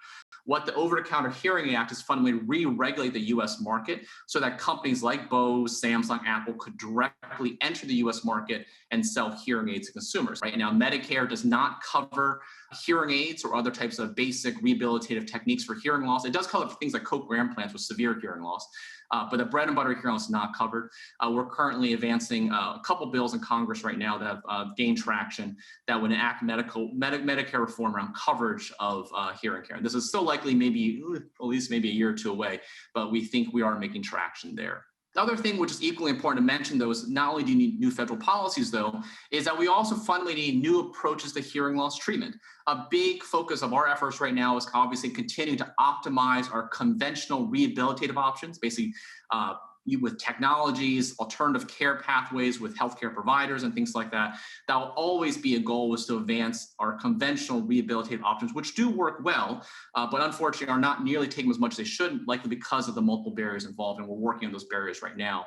What the Over-the-Counter Hearing Aid Act is fundamentally re-regulate the US market so that companies like Bose, Samsung, Apple could directly enter the US market and sell hearing aids to consumers. Right now, Medicare does not cover hearing aids or other types of basic rehabilitative techniques for hearing loss. It does cover things like Cochlear Implants with severe hearing loss. but the bread and butter hearing loss is not covered. We're currently advancing a couple bills in Congress right now that have gained traction that would enact Medicare reform around coverage of hearing care. And this is still likely maybe at least maybe a year or two away, but we think we are making traction there. The other thing which is equally important to mention, though, is not only do you need new federal policies, though, is that we also fundamentally need new approaches to hearing loss treatment. A big focus of our efforts right now is obviously continuing to optimize our conventional rehabilitative options, basically with technologies, alternative care pathways with healthcare providers and things like that. That will always be a goal, is to advance our conventional rehabilitative options, which do work well, but unfortunately are not nearly taking as much as they should, likely because of the multiple barriers involved, and we're working on those barriers right now.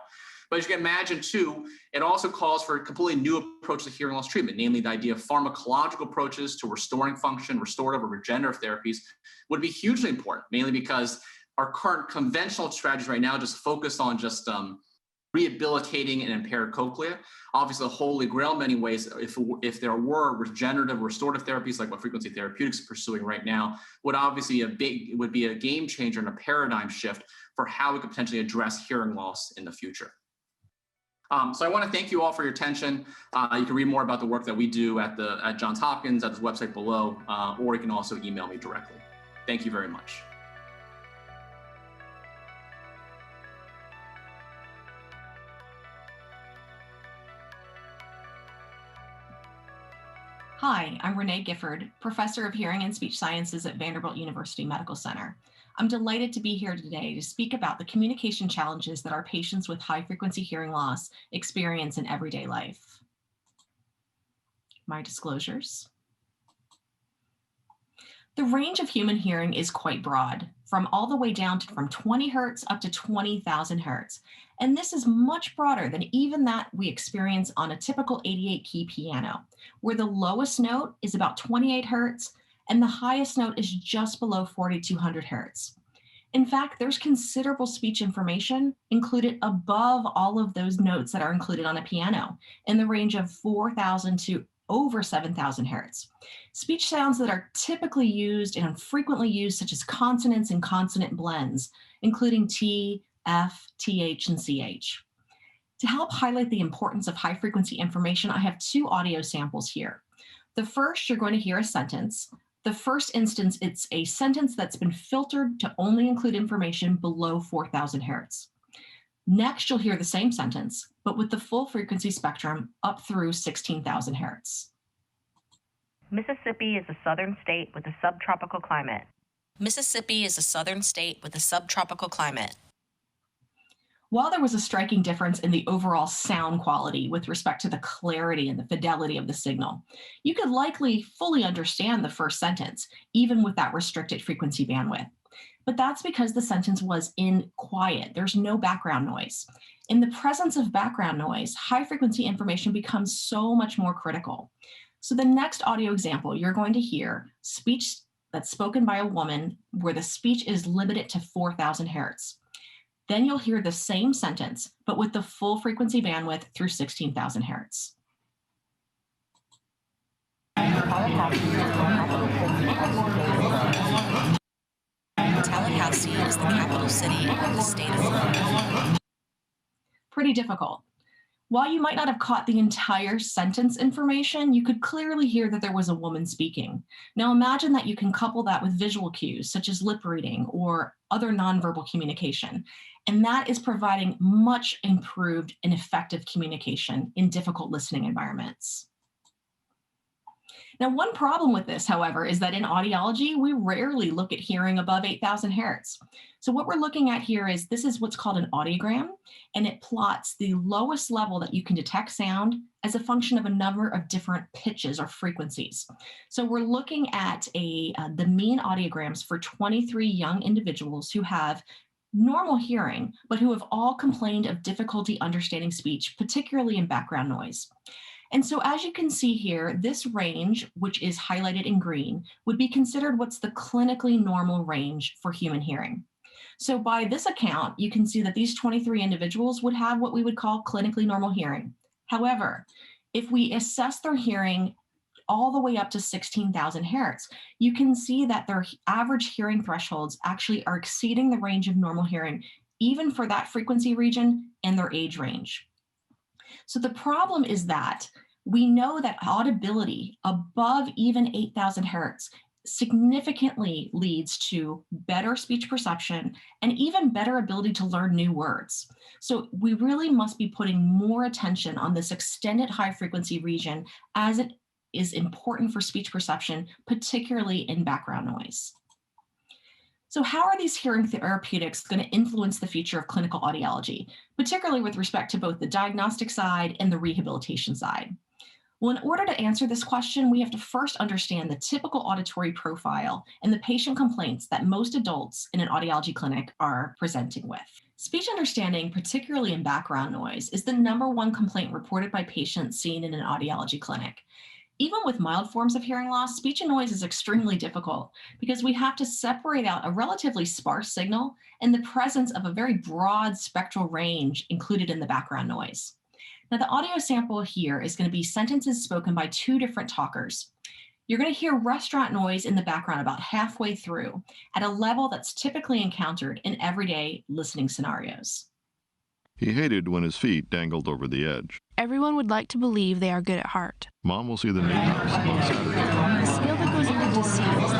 But as you can imagine, too, it also calls for a completely new approach to hearing loss treatment, namely the idea of pharmacological approaches to restoring function, restorative or regenerative therapies would be hugely important, mainly because our current conventional strategies right now just focus on just rehabilitating an impaired cochlea. Obviously, the holy grail in many ways, if there were regenerative, restorative therapies like what Frequency Therapeutics is pursuing right now, would obviously be a game changer and a paradigm shift for how we could potentially address hearing loss in the future. So I want to thank you all for your attention. You can read more about the work that we do at Johns Hopkins at this website below, or you can also email me directly. Thank you very much. Hi, I'm Renee Gifford, Professor of Hearing and Speech Sciences at Vanderbilt University Medical Center. I'm delighted to be here today to speak about the communication challenges that our patients with high-frequency hearing loss experience in everyday life. My disclosures. The range of human hearing is quite broad, from all the way down to from 20 hertz up to 20,000 hertz. And this is much broader than even that we experience on a typical 88-key piano, where the lowest note is about 28 hertz and the highest note is just below 4,200 hertz. In fact, there's considerable speech information included above all of those notes that are included on a piano, in the range of 4,000 to over 7,000 hertz. Speech sounds that are typically used and frequently used, such as consonants and consonant blends, including T, F, TH, and CH. To help highlight the importance of high frequency information, I have two audio samples here. The first, you're going to hear a sentence. The first instance, it's a sentence that's been filtered to only include information below 4,000 hertz. Next, you'll hear the same sentence, but with the full frequency spectrum up through 16,000 hertz. Mississippi is a southern state with a subtropical climate. Mississippi is a southern state with a subtropical climate. While there was a striking difference in the overall sound quality with respect to the clarity and the fidelity of the signal, you could likely fully understand the first sentence, even with that restricted frequency bandwidth. But that's because the sentence was in quiet. There's no background noise. In the presence of background noise, high frequency information becomes so much more critical. So the next audio example, you're going to hear speech that's spoken by a woman where the speech is limited to 4,000 hertz. Then you'll hear the same sentence, but with the full frequency bandwidth through 16,000 hertz. Tallahassee is the capital city of the state of Florida. Pretty difficult. While you might not have caught the entire sentence information, you could clearly hear that there was a woman speaking. Now imagine that you can couple that with visual cues, such as lip reading or other nonverbal communication. And that is providing much improved and effective communication in difficult listening environments. Now, one problem with this, however, is that in audiology, we rarely look at hearing above 8,000 hertz. So what we're looking at here is this is what's called an audiogram, and it plots the lowest level that you can detect sound as a function of a number of different pitches or frequencies. So we're looking at the mean audiograms for 23 young individuals who have normal hearing, but who have all complained of difficulty understanding speech, particularly in background noise. And so as you can see here, this range, which is highlighted in green, would be considered what's the clinically normal range for human hearing. So by this account, you can see that these 23 individuals would have what we would call clinically normal hearing. However, if we assess their hearing all the way up to 16,000 hertz, you can see that their average hearing thresholds actually are exceeding the range of normal hearing even for that frequency region and their age range. So the problem is that we know that audibility above even 8,000 hertz significantly leads to better speech perception and even better ability to learn new words. So we really must be putting more attention on this extended high frequency region, as it is important for speech perception, particularly in background noise. So how are these hearing therapeutics going to influence the future of clinical audiology, particularly with respect to both the diagnostic side and the rehabilitation side? Well, in order to answer this question, we have to first understand the typical auditory profile and the patient complaints that most adults in an audiology clinic are presenting with. Speech understanding, particularly in background noise, is the #1 complaint reported by patients seen in an audiology clinic. Even with mild forms of hearing loss, speech and noise is extremely difficult because we have to separate out a relatively sparse signal and the presence of a very broad spectral range included in the background noise. Now, the audio sample here is going to be sentences spoken by 2 different talkers. You're going to hear restaurant noise in the background about halfway through at a level that's typically encountered in everyday listening scenarios. He hated when his feet dangled over the edge. Everyone would like to believe they are good at heart. Mom will see the new house on Saturday. The skill that goes into deceit is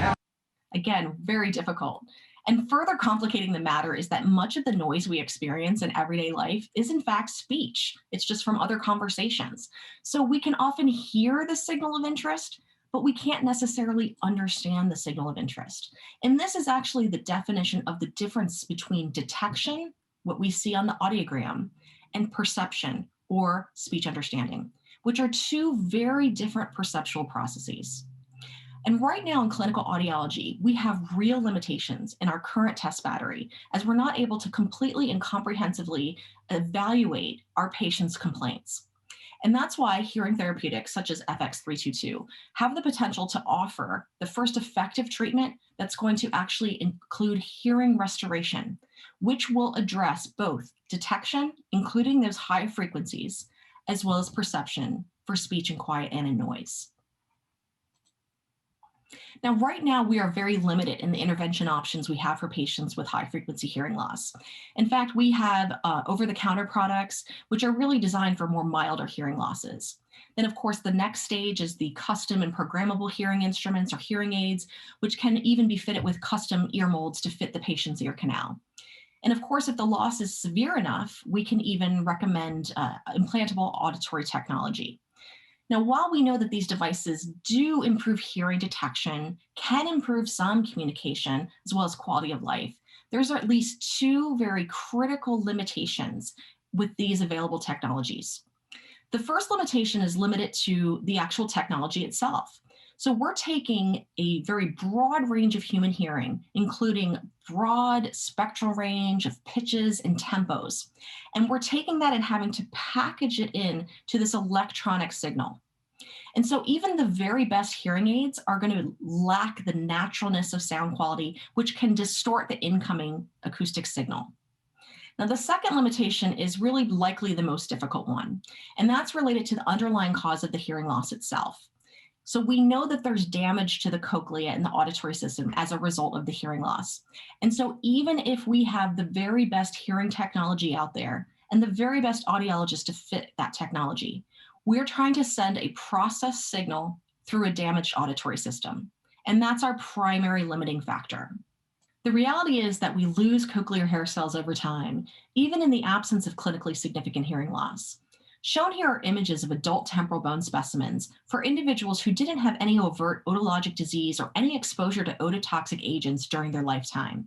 the Again, very difficult. And further complicating the matter is that much of the noise we experience in everyday life is in fact speech. It's just from other conversations. So we can often hear the signal of interest, but we can't necessarily understand the signal of interest. And this is actually the definition of the difference between detection, what we see on the audiogram, and perception, or speech understanding, which are 2 very different perceptual processes. And right now in clinical audiology, we have real limitations in our current test battery, as we're not able to completely and comprehensively evaluate our patients' complaints. And that's why hearing therapeutics such as FX-322 have the potential to offer the first effective treatment that's going to actually include hearing restoration, which will address both detection, including those high frequencies, as well as perception for speech and quiet and in noise. Now, right now, we are very limited in the intervention options we have for patients with high frequency hearing loss. In fact, we have over-the-counter products, which are really designed for more milder hearing losses. Then, of course, the next stage is the custom and programmable hearing instruments or hearing aids, which can even be fitted with custom ear molds to fit the patient's ear canal. And of course, if the loss is severe enough, we can even recommend implantable auditory technology. Now, while we know that these devices do improve hearing detection, can improve some communication, as well as quality of life, there's at least 2 very critical limitations with these available technologies. The first limitation is limited to the actual technology itself. So we're taking a very broad range of human hearing, including broad spectral range of pitches and tempos. And we're taking that and having to package it in to this electronic signal. And so even the very best hearing aids are going to lack the naturalness of sound quality, which can distort the incoming acoustic signal. Now, the second limitation is really likely the most difficult one, and that's related to the underlying cause of the hearing loss itself. So we know that there's damage to the cochlea and the auditory system as a result of the hearing loss. And so even if we have the very best hearing technology out there and the very best audiologist to fit that technology, we're trying to send a processed signal through a damaged auditory system. And that's our primary limiting factor. The reality is that we lose cochlear hair cells over time, even in the absence of clinically significant hearing loss. Shown here are images of adult temporal bone specimens for individuals who didn't have any overt otologic disease or any exposure to ototoxic agents during their lifetime.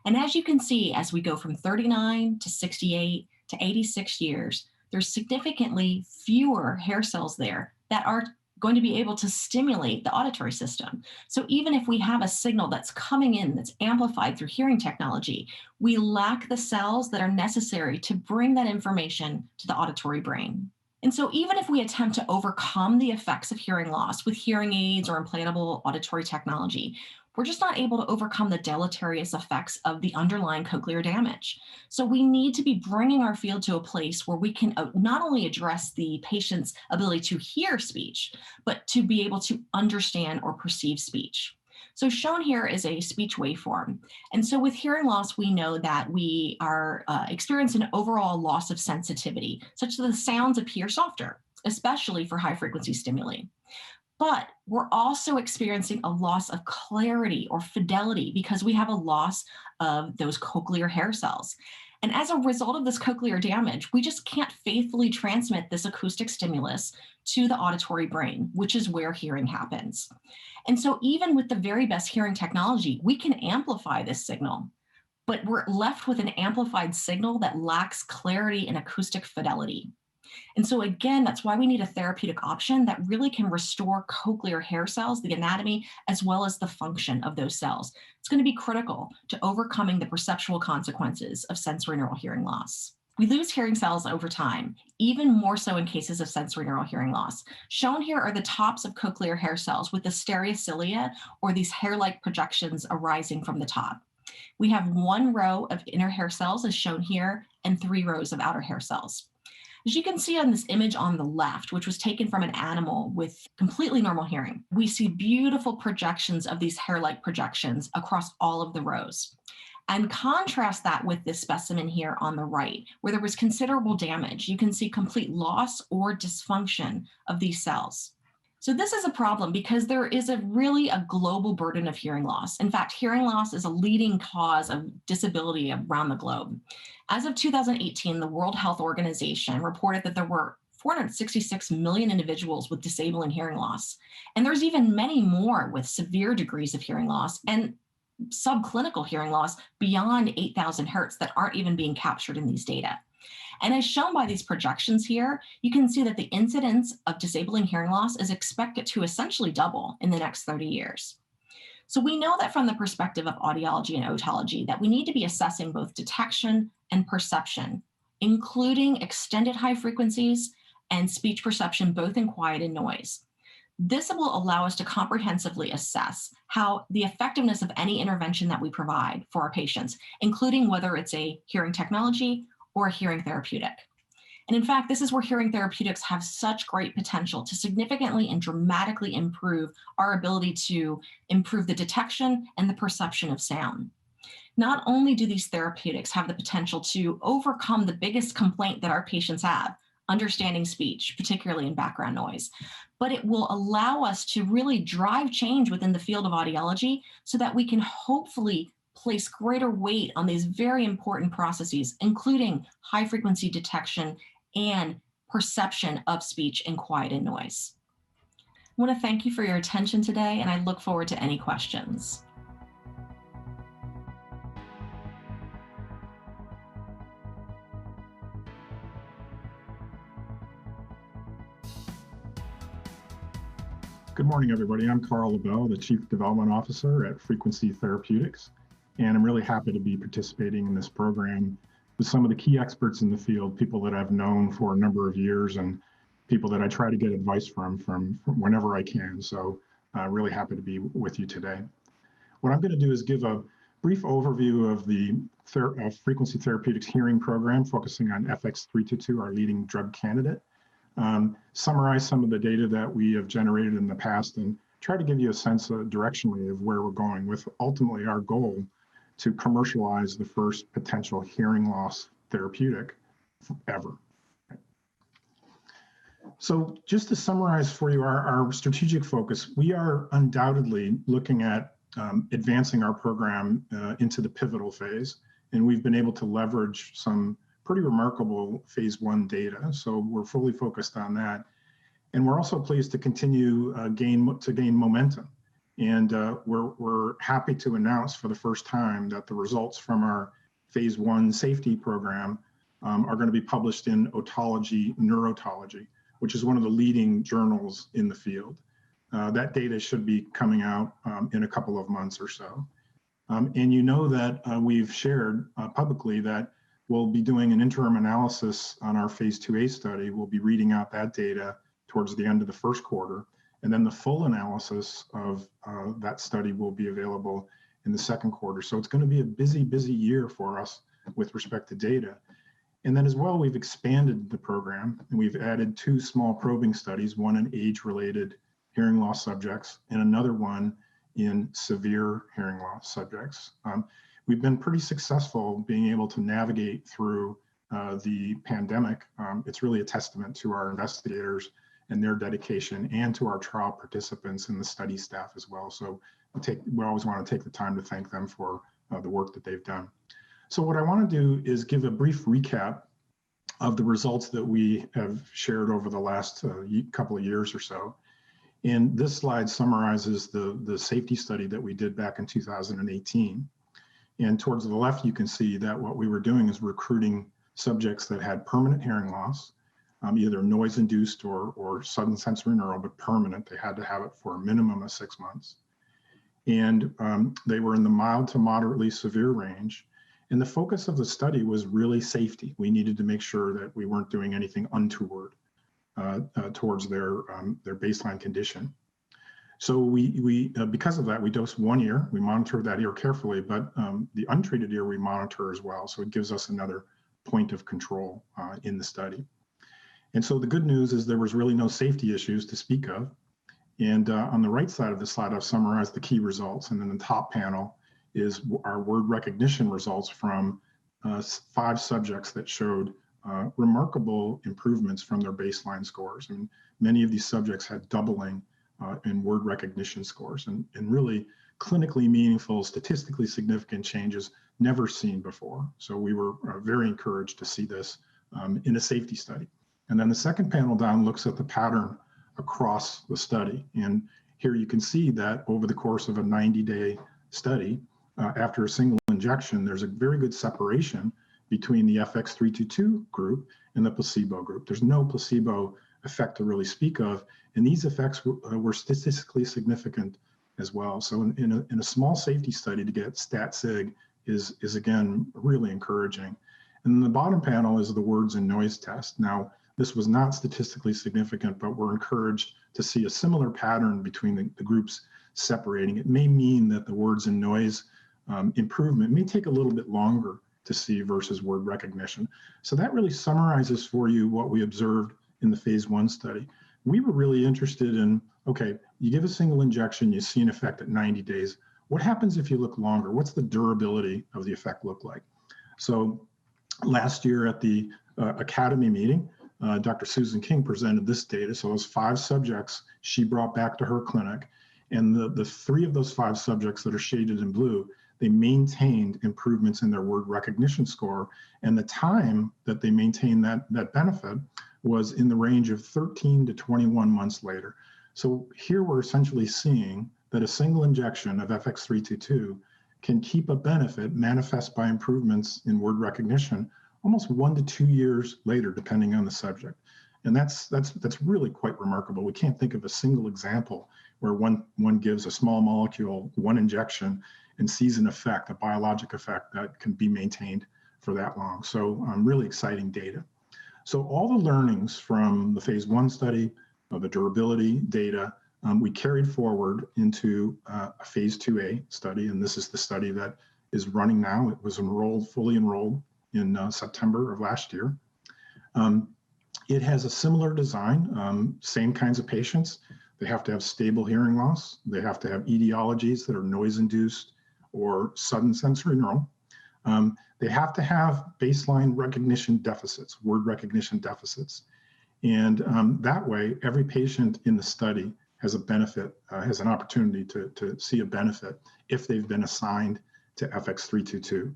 And as you can see, as we go from 39 to 68 to 86 years, there's significantly fewer hair cells there that are going to be able to stimulate the auditory system. So even if we have a signal that's coming in that's amplified through hearing technology, we lack the cells that are necessary to bring that information to the auditory brain. And so even if we attempt to overcome the effects of hearing loss with hearing aids or implantable auditory technology, we're just not able to overcome the deleterious effects of the underlying cochlear damage. So we need to be bringing our field to a place where we can not only address the patient's ability to hear speech, but to be able to understand or perceive speech. So shown here is a speech waveform. And so with hearing loss, we know that we are experiencing an overall loss of sensitivity, such that the sounds appear softer, especially for high frequency stimuli. But we're also experiencing a loss of clarity or fidelity because we have a loss of those cochlear hair cells. And as a result of this cochlear damage, we just can't faithfully transmit this acoustic stimulus to the auditory brain, which is where hearing happens. And so even with the very best hearing technology, we can amplify this signal, but we're left with an amplified signal that lacks clarity and acoustic fidelity. And so again, that's why we need a therapeutic option that really can restore cochlear hair cells, the anatomy, as well as the function of those cells. It's going to be critical to overcoming the perceptual consequences of sensorineural hearing loss. We lose hearing cells over time, even more so in cases of sensorineural hearing loss. Shown here are the tops of cochlear hair cells with the stereocilia, or these hair-like projections arising from the top. We have one row of inner hair cells, as shown here, and 3 rows of outer hair cells. As you can see on this image on the left, which was taken from an animal with completely normal hearing, we see beautiful projections of these hair-like projections across all of the rows. And contrast that with this specimen here on the right, where there was considerable damage. You can see complete loss or dysfunction of these cells. So this is a problem because there is really a global burden of hearing loss. In fact, hearing loss is a leading cause of disability around the globe. As of 2018, the World Health Organization reported that there were 466 million individuals with disabling hearing loss. And there's even many more with severe degrees of hearing loss and subclinical hearing loss beyond 8,000 hertz that aren't even being captured in these data. And as shown by these projections here, you can see that the incidence of disabling hearing loss is expected to essentially double in the next 30 years. So we know that from the perspective of audiology and otology that we need to be assessing both detection and perception, including extended high frequencies and speech perception, both in quiet and noise. This will allow us to comprehensively assess how the effectiveness of any intervention that we provide for our patients, including whether it's a hearing technology or a hearing therapeutic. And in fact, this is where hearing therapeutics have such great potential to significantly and dramatically improve our ability to improve the detection and the perception of sound. Not only do these therapeutics have the potential to overcome the biggest complaint that our patients have, understanding speech, particularly in background noise, but it will allow us to really drive change within the field of audiology so that we can hopefully place greater weight on these very important processes, including high frequency detection and perception of speech in quiet and noise. I want to thank you for your attention today, and I look forward to any questions. Good morning, everybody. I'm Carl Labelle, the Chief Development Officer at Frequency Therapeutics, and I'm really happy to be participating in this program with some of the key experts in the field, people that I've known for a number of years and people that I try to get advice from whenever I can. So really happy to be with you today. What I'm going to do is give a brief overview of the Frequency Therapeutics hearing program, focusing on FX-322, our leading drug candidate. Summarize some of the data that we have generated in the past and try to give you a sense of directionally of where we're going, with ultimately our goal to commercialize the first potential hearing loss therapeutic ever. So just to summarize for you our strategic focus, we are undoubtedly looking at advancing our program into the pivotal phase, and we've been able to leverage some pretty remarkable phase 1 data. So we're fully focused on that. And we're also pleased to continue gain momentum. And we're happy to announce for the first time that the results from our phase 1 safety program are going to be published in Otolaryngology Neurotology, which is one of the leading journals in the field. That data should be coming out in a couple of months or so. And you know that we've shared publicly that we'll be doing an interim analysis on our phase 2A study. We'll be reading out that data towards the end of the first quarter. And then the full analysis of that study will be available in the second quarter. So it's going to be a busy year for us with respect to data. And then as well, we've expanded the program and we've added 2 small probing studies, one in age-related hearing loss subjects and another one in severe hearing loss subjects. We've been pretty successful being able to navigate through the pandemic. It's really a testament to our investigators and their dedication, and to our trial participants and the study staff as well. So we always want to take the time to thank them for the work that they've done. So what I want to do is give a brief recap of the results that we have shared over the last couple of years or so. And this slide summarizes the safety study that we did back in 2018. And towards the left, you can see that what we were doing is recruiting subjects that had permanent hearing loss, either noise-induced or sudden sensorineural, but permanent. They had to have it for a minimum of 6 months. And they were in the mild to moderately severe range. And the focus of the study was really safety. We needed to make sure that we weren't doing anything untoward towards their baseline condition. So we because of that, we dosed 1 ear. We monitored that ear carefully, but the untreated ear we monitor as well. So it gives us another point of control in the study. And so the good news is there was really no safety issues to speak of. And on the right side of the slide, I've summarized the key results. And then the top panel is our word recognition results from 5 subjects that showed remarkable improvements from their baseline scores. And many of these subjects had doubling in word recognition scores, and really clinically meaningful, statistically significant changes never seen before. So we were very encouraged to see this in a safety study. And then the second panel down looks at the pattern across the study. And here you can see that over the course of a 90-day study, after a single injection, there's a very good separation between the FX-322 group and the placebo group. There's no placebo effect to really speak of, and these effects were statistically significant as well. So in a small safety study to get stat sig is again really encouraging. And then the bottom panel is the words and noise test. Now, this was not statistically significant, but we're encouraged to see a similar pattern between the groups separating. It may mean that the words and noise improvement may take a little bit longer to see versus word recognition. So that really summarizes for you what we observed in the phase 1 study. We were really interested in, okay, you give a single injection, you see an effect at 90 days. What happens if you look longer? What's the durability of the effect look like? So last year at the Academy meeting, Dr. Susan King presented this data. So those 5 subjects she brought back to her clinic, and the 3 of those 5 subjects that are shaded in blue, they maintained improvements in their word recognition score, and the time that they maintained that benefit was in the range of 13 to 21 months later. So here we're essentially seeing that a single injection of FX-322 can keep a benefit manifest by improvements in word recognition almost 1 to 2 years later, depending on the subject. And that's really quite remarkable. We can't think of a single example where one gives a small molecule, 1 injection, and sees an effect, a biologic effect that can be maintained for that long. So really exciting data. So all the learnings from the phase 1 study of the durability data, we carried forward into a phase 2A study, and this is the study that is running now. It was fully enrolled in September of last year. It has a similar design, same kinds of patients. They have to have stable hearing loss. They have to have etiologies that are noise-induced or sudden sensorineural. They have to have baseline recognition deficits, word recognition deficits. And that way, every patient in the study has a benefit, has an opportunity to see a benefit if they've been assigned to FX-322.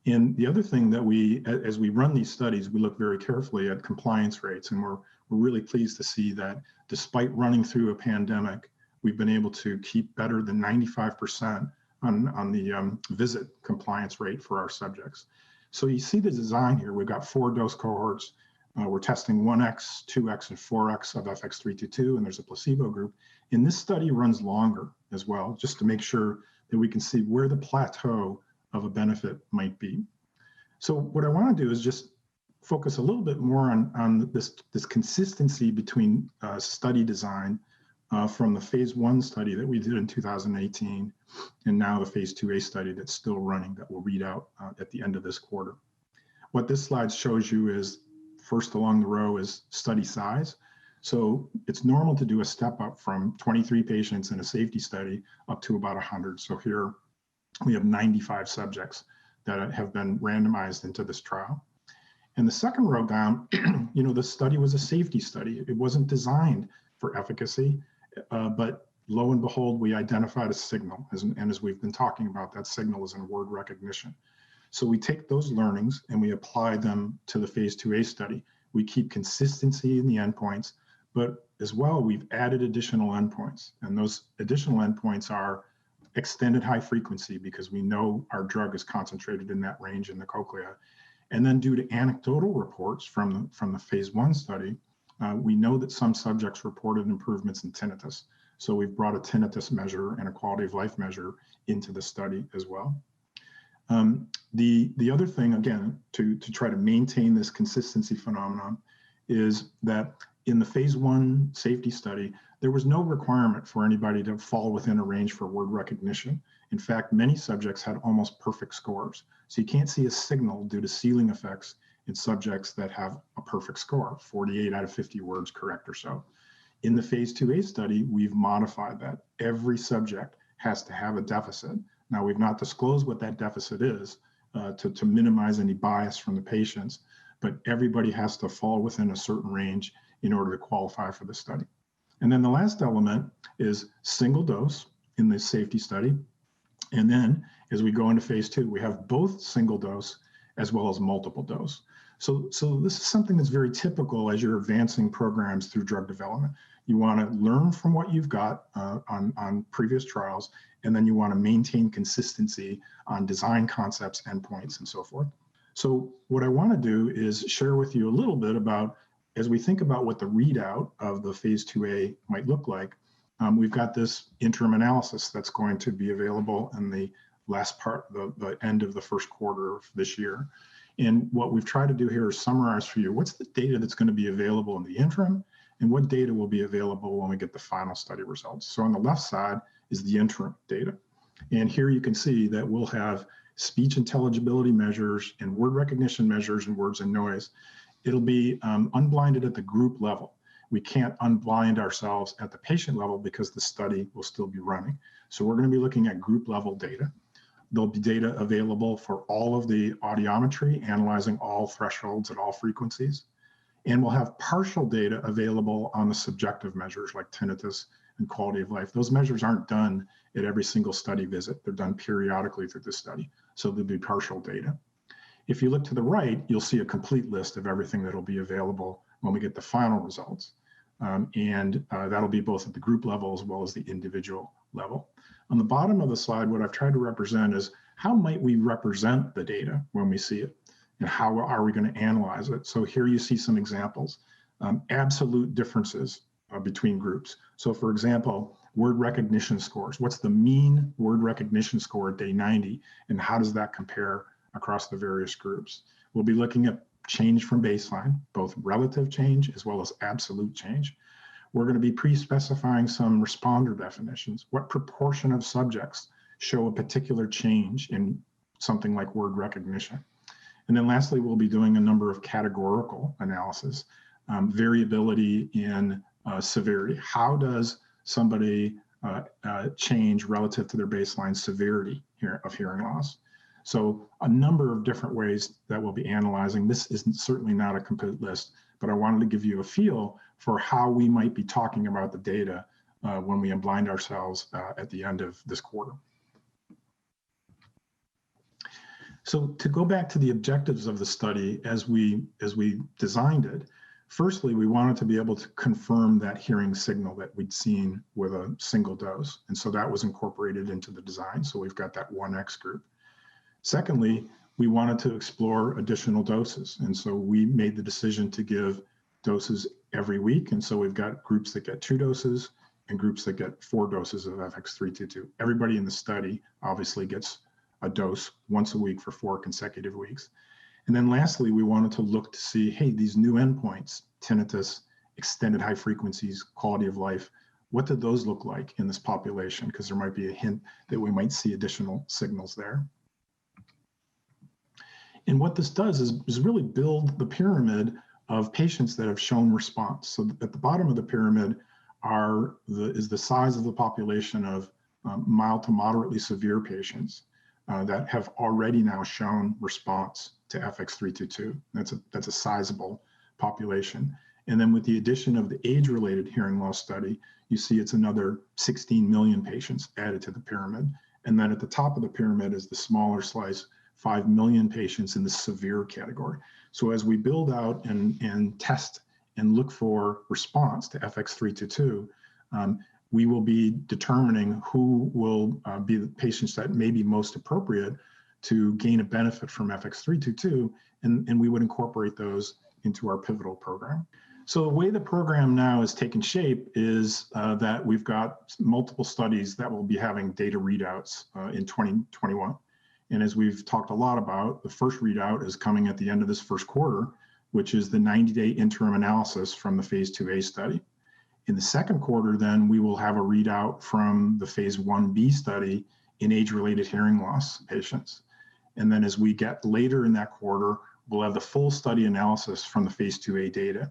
And the other thing that as we run these studies, we look very carefully at compliance rates, and we're really pleased to see that despite running through a pandemic, we've been able to keep better than 95% on the visit compliance rate for our subjects. So you see the design here. We've got 4 dose cohorts. We're testing 1x, 2x, and 4x of FX-322, and there's a placebo group. And this study runs longer as well, just to make sure that we can see where the plateau of a benefit might be. So what I want to do is just focus a little bit more on this consistency between study design from the phase 1 study that we did in 2018 and now the phase 2A study that's still running that will read out at the end of this quarter. What this slide shows you is, first along the row is study size. So it's normal to do a step up from 23 patients in a safety study up to about 100. So here we have 95 subjects that have been randomized into this trial. And the second row down, the study was a safety study. It wasn't designed for efficacy, but lo and behold, we identified a signal. And as we've been talking about, that signal is in word recognition. So we take those learnings and we apply them to the phase 2A study. We keep consistency in the endpoints, but as well, we've added additional endpoints. And those additional endpoints are extended high frequency, because we know our drug is concentrated in that range in the cochlea. And then due to anecdotal reports from the phase 1 study, we know that some subjects reported improvements in tinnitus. So we've brought a tinnitus measure and a quality of life measure into the study as well. The other thing, again, to try to maintain this consistency phenomenon is that in the phase 1 safety study, there was no requirement for anybody to fall within a range for word recognition. In fact, many subjects had almost perfect scores. So you can't see a signal due to ceiling effects in subjects that have a perfect score, 48 out of 50 words correct or so. In the phase 2A study, we've modified that. Every subject has to have a deficit. Now, we've not disclosed what that deficit is to minimize any bias from the patients, but everybody has to fall within a certain range in order to qualify for the study. And then the last element is single dose in this safety study. And then as we go into phase 2, we have both single dose as well as multiple dose. So this is something that's very typical as you're advancing programs through drug development. You want to learn from what you've got on previous trials, and then you want to maintain consistency on design concepts, endpoints, and so forth. So what I want to do is share with you a little bit about, as we think about what the readout of the phase 2A might look like, we've got this interim analysis that's going to be available in the last part, the end of the first quarter of this year. And what we've tried to do here is summarize for you what's the data that's going to be available in the interim and what data will be available when we get the final study results. So on the left side is the interim data. And here you can see that we'll have speech intelligibility measures and word recognition measures and words and noise. It'll be unblinded at the group level. We can't unblind ourselves at the patient level because the study will still be running. So we're going to be looking at group level data. There'll be data available for all of the audiometry, analyzing all thresholds at all frequencies. And we'll have partial data available on the subjective measures like tinnitus and quality of life. Those measures aren't done at every single study visit. They're done periodically through the study. So there'll be partial data. If you look to the right, you'll see a complete list of everything that'll be available when we get the final results. That'll be both at the group level as well as the individual level. On the bottom of the slide, what I've tried to represent is how might we represent the data when we see it, and how are we going to analyze it? So here you see some examples, absolute differences between groups. So for example, word recognition scores. What's the mean word recognition score at day 90, and how does that compare across the various groups? We'll be looking at change from baseline, both relative change as well as absolute change. We're going to be pre-specifying some responder definitions. What proportion of subjects show a particular change in something like word recognition? And then lastly, we'll be doing a number of categorical analysis, variability in severity. How does somebody change relative to their baseline severity of hearing loss? So a number of different ways that we'll be analyzing. This is certainly not a complete list, but I wanted to give you a feel for how we might be talking about the data when we unblind ourselves at the end of this quarter. So to go back to the objectives of the study as we designed it, firstly, we wanted to be able to confirm that hearing signal that we'd seen with a single dose. And so that was incorporated into the design. So we've got that 1X group. Secondly, we wanted to explore additional doses. And so we made the decision to give doses every week. And so we've got groups that get 2 doses and groups that get 4 doses of FX-322. Everybody in the study obviously gets a dose once a week for 4 consecutive weeks. And then lastly, we wanted to look to see, hey, these new endpoints, tinnitus, extended high frequencies, quality of life, what do those look like in this population? Because there might be a hint that we might see additional signals there. And what this does is really build the pyramid of patients that have shown response. So at the bottom of the pyramid is the size of the population of mild to moderately severe patients that have already now shown response to FX-322. That's a sizable population. And then with the addition of the age-related hearing loss study, you see it's another 16 million patients added to the pyramid. And then at the top of the pyramid is the smaller slice, 5 million patients in the severe category. So as we build out and test and look for response to FX-322, we will be determining who will be the patients that may be most appropriate to gain a benefit from FX-322, and we would incorporate those into our pivotal program. So the way the program now is taking shape is that we've got multiple studies that will be having data readouts in 2021. And as we've talked a lot about, the first readout is coming at the end of this first quarter, which is the 90-day interim analysis from the phase 2A study. In the second quarter, then, we will have a readout from the phase 1B study in age-related hearing loss patients. And then as we get later in that quarter, we'll have the full study analysis from the phase 2A data.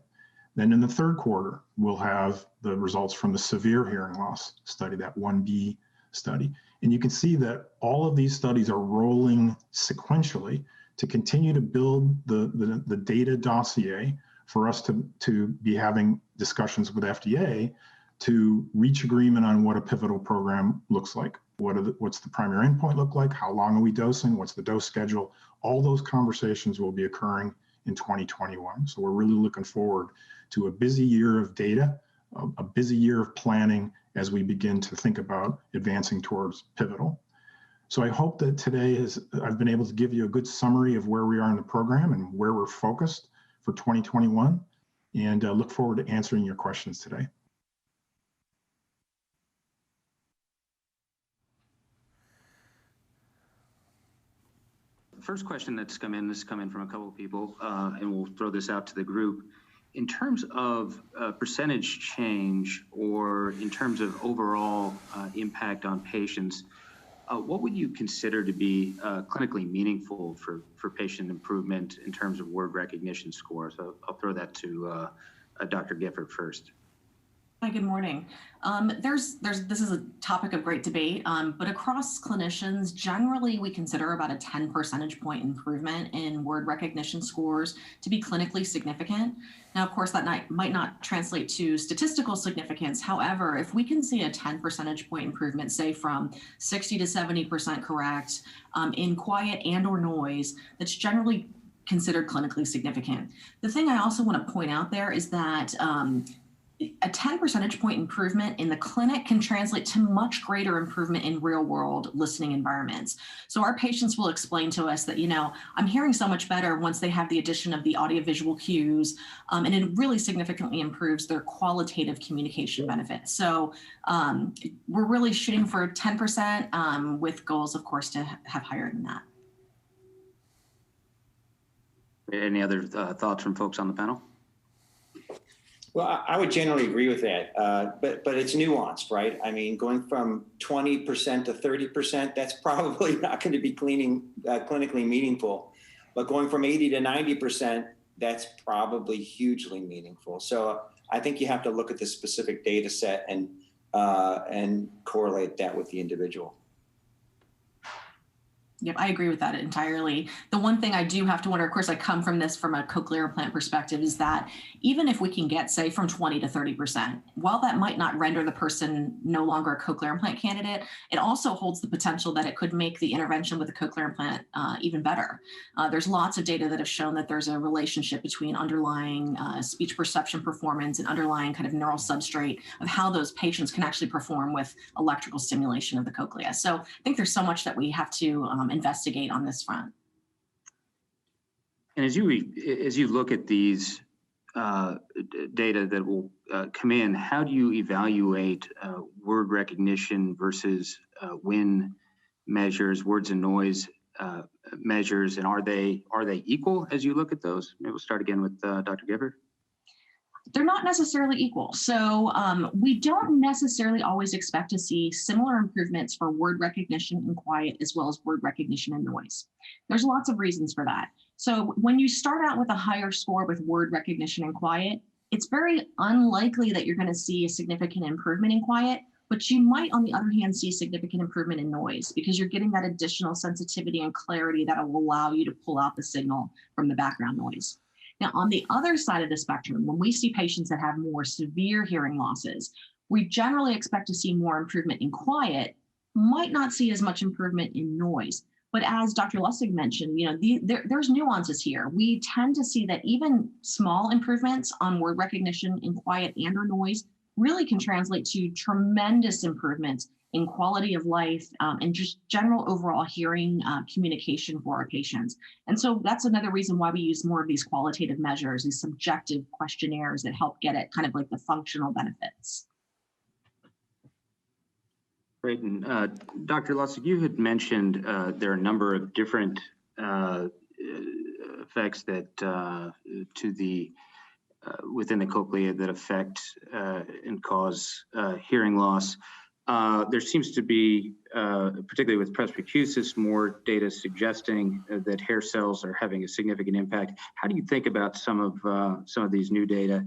Then in the third quarter, we'll have the results from the severe hearing loss study, that 1B study. And you can see that all of these studies are rolling sequentially to continue to build the data dossier for us to be having discussions with FDA to reach agreement on what a pivotal program looks like. What's the primary endpoint look like? How long are we dosing? What's the dose schedule? All those conversations will be occurring in 2021. So we're really looking forward to a busy year of data, a busy year of planning as we begin to think about advancing towards pivotal. So I hope that today I've been able to give you a good summary of where we are in the program and where we're focused for 2021, and look forward to answering your questions today. The first question that's come in, this has come in from a couple of people, and we'll throw this out to the group. In terms of percentage change or in terms of overall impact on patients, what would you consider to be clinically meaningful for patient improvement in terms of word recognition scores? So I'll throw that to Dr. Gifford first. Hi, good morning. This is a topic of great debate, but across clinicians, generally we consider about a 10 percentage point improvement in word recognition scores to be clinically significant. Now, of course, that might not translate to statistical significance. However, if we can see a 10 percentage point improvement, say from 60 to 70% correct in quiet and or noise, that's generally considered clinically significant. The thing I also want to point out there is that a 10 percentage point improvement in the clinic can translate to much greater improvement in real world listening environments. So our patients will explain to us that, I'm hearing so much better once they have the addition of the audiovisual cues, and it really significantly improves their qualitative communication benefits. So we're really shooting for 10% with goals, of course, to have higher than that. Any other thoughts from folks on the panel? Well, I would generally agree with that, but it's nuanced, right? I mean, going from 20% to 30%, that's probably not going to be clinically meaningful. But going from 80 to 90%, that's probably hugely meaningful. So I think you have to look at the specific data set and correlate that with the individual. Yep, I agree with that entirely. The one thing I do have to wonder, of course, I come from this from a cochlear implant perspective, is that even if we can get, say, from 20 to 30%, while that might not render the person no longer a cochlear implant candidate, it also holds the potential that it could make the intervention with a cochlear implant even better. There's lots of data that have shown that there's a relationship between underlying speech perception performance and underlying kind of neural substrate of how those patients can actually perform with electrical stimulation of the cochlea. So I think there's so much that we have to investigate on this front. And as you look at these data that will come in, how do you evaluate word recognition versus WIN measures, words and noise measures, and are they equal as you look at those? Maybe we'll start again with Dr. Gifford. They're not necessarily equal. So we don't necessarily always expect to see similar improvements for word recognition in quiet as well as word recognition in noise. There's lots of reasons for that. So when you start out with a higher score with word recognition and quiet, it's very unlikely that you're going to see a significant improvement in quiet, but you might, on the other hand, see significant improvement in noise because you're getting that additional sensitivity and clarity that will allow you to pull out the signal from the background noise. Now, on the other side of the spectrum, when we see patients that have more severe hearing losses, we generally expect to see more improvement in quiet, might not see as much improvement in noise. But as Dr. Lustig mentioned, there's nuances here. We tend to see that even small improvements on word recognition in quiet and or noise really can translate to tremendous improvements in quality of life and just general overall hearing communication for our patients. And so that's another reason why we use more of these qualitative measures, these subjective questionnaires that help get at kind of like the functional benefits. Great. And Dr. Lustig, you had mentioned there are a number of different effects that to the within the cochlea that affect and cause hearing loss. There seems to be, particularly with presbycusis, more data suggesting that hair cells are having a significant impact. How do you think about some of these new data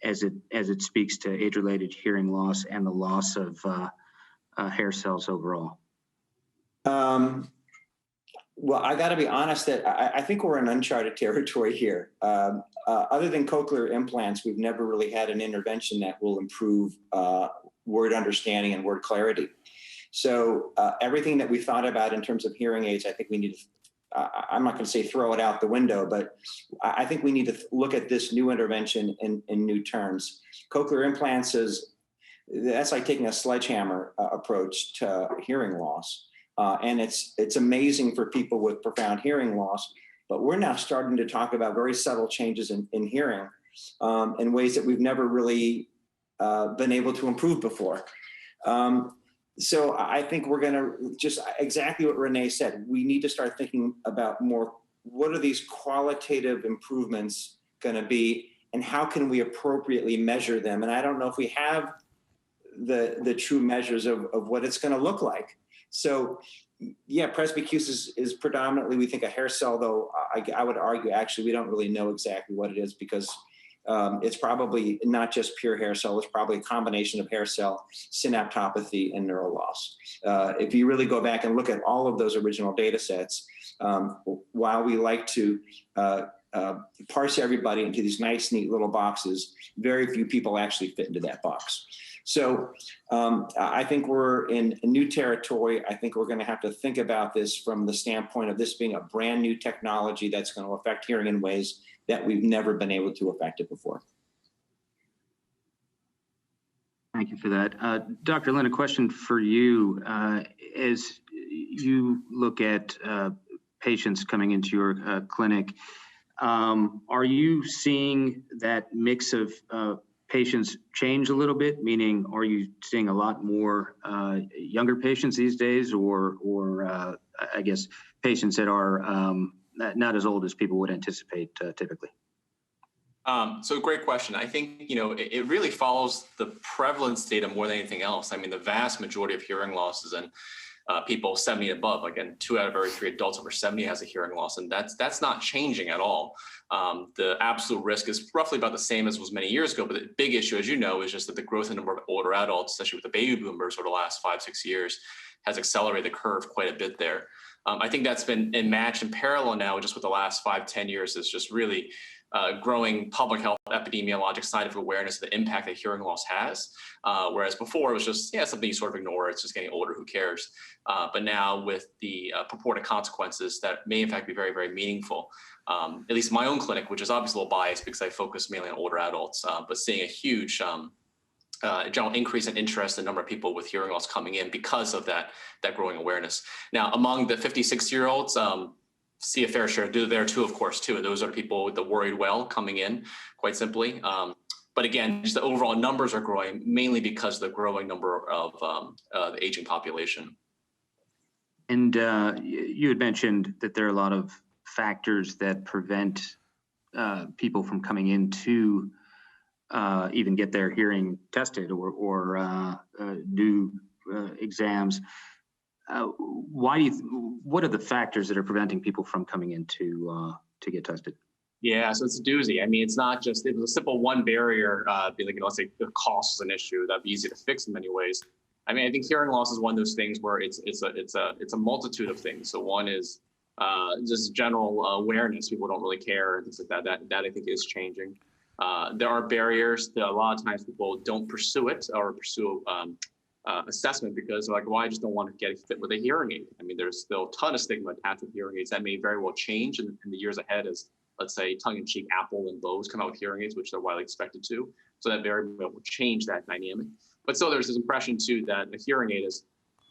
as it speaks to age-related hearing loss and the loss of hair cells overall? Well, I got to be honest that I think we're in uncharted territory here. Other than cochlear implants, we've never really had an intervention that will improve word understanding and word clarity. So everything that we thought about in terms of hearing aids, I think we need to, I'm not going to say throw it out the window, but I think we need to look at this new intervention in new terms. Cochlear implants that's like taking a sledgehammer approach to hearing loss. And it's amazing for people with profound hearing loss, but we're now starting to talk about very subtle changes in hearing in ways that we've never really been able to improve before. So I think we're going to just exactly what Renee said. We need to start thinking about more, what are these qualitative improvements going to be and how can we appropriately measure them? And I don't know if we have the true measures of what it's going to look like. So yeah, presbycusis is predominantly, we think, a hair cell, though I would argue actually we don't really know exactly what it is because it's probably not just pure hair cell. It's probably a combination of hair cell, synaptopathy, and neural loss. If you really go back and look at all of those original data sets, while we like to parse everybody into these nice, neat little boxes, very few people actually fit into that box. So I think we're in a new territory. I think we're going to have to think about this from the standpoint of this being a brand new technology that's going to affect hearing in ways that we've never been able to affect it before. Thank you for that. Dr. Lin, a question for you. As you look at patients coming into your clinic, are you seeing that mix of patients change a little bit? Meaning, are you seeing a lot more younger patients these days, or I guess patients that are not as old as people would anticipate typically? So great question. I think, it really follows the prevalence data more than anything else. I mean, the vast majority of hearing loss is in people 70 and above. Again, 2 out of every 3 adults over 70 has a hearing loss, and that's not changing at all. The absolute risk is roughly about the same as was many years ago, but the big issue, as you know, is just that the growth in the number of older adults, especially with the baby boomers over the last 5-6 years, has accelerated the curve quite a bit there. I think that's been matched in parallel now just with the last 5-10 years is just really growing public health epidemiologic scientific awareness of the impact that hearing loss has. Whereas before it was just, something you sort of ignore. It's just getting older, who cares? But now with the purported consequences that may in fact be very, very meaningful, at least in my own clinic, which is obviously a little biased because I focus mainly on older adults, but seeing a huge general increase in interest in the number of people with hearing loss coming in because of that growing awareness. Now, among the 56-year-olds, see a fair share there too, of course, too. And those are people with the worried well coming in, quite simply. But again, just the overall numbers are growing mainly because of the growing number of the aging population. And you had mentioned that there are a lot of factors that prevent people from coming in to even get their hearing tested or do exams. What are the factors that are preventing people from coming in to get tested? Yeah, so it's a doozy. I mean, it's not just, it was a simple one barrier, be like, let's say the cost is an issue, that'd be easy to fix in many ways. I mean, I think hearing loss is one of those things where it's a multitude of things. So one is just general awareness. People don't really care and things like that. That I think is changing. There are barriers that a lot of times people don't pursue it or pursue assessment because they're like, well, I just don't want to get fit with a hearing aid. I mean, there's still a ton of stigma attached with hearing aids that may very well change in the years ahead as, let's say, tongue-in-cheek Apple and Bose come out with hearing aids, which they're widely expected to. So that very well will change that dynamic. But still, there's this impression too that a hearing aid is,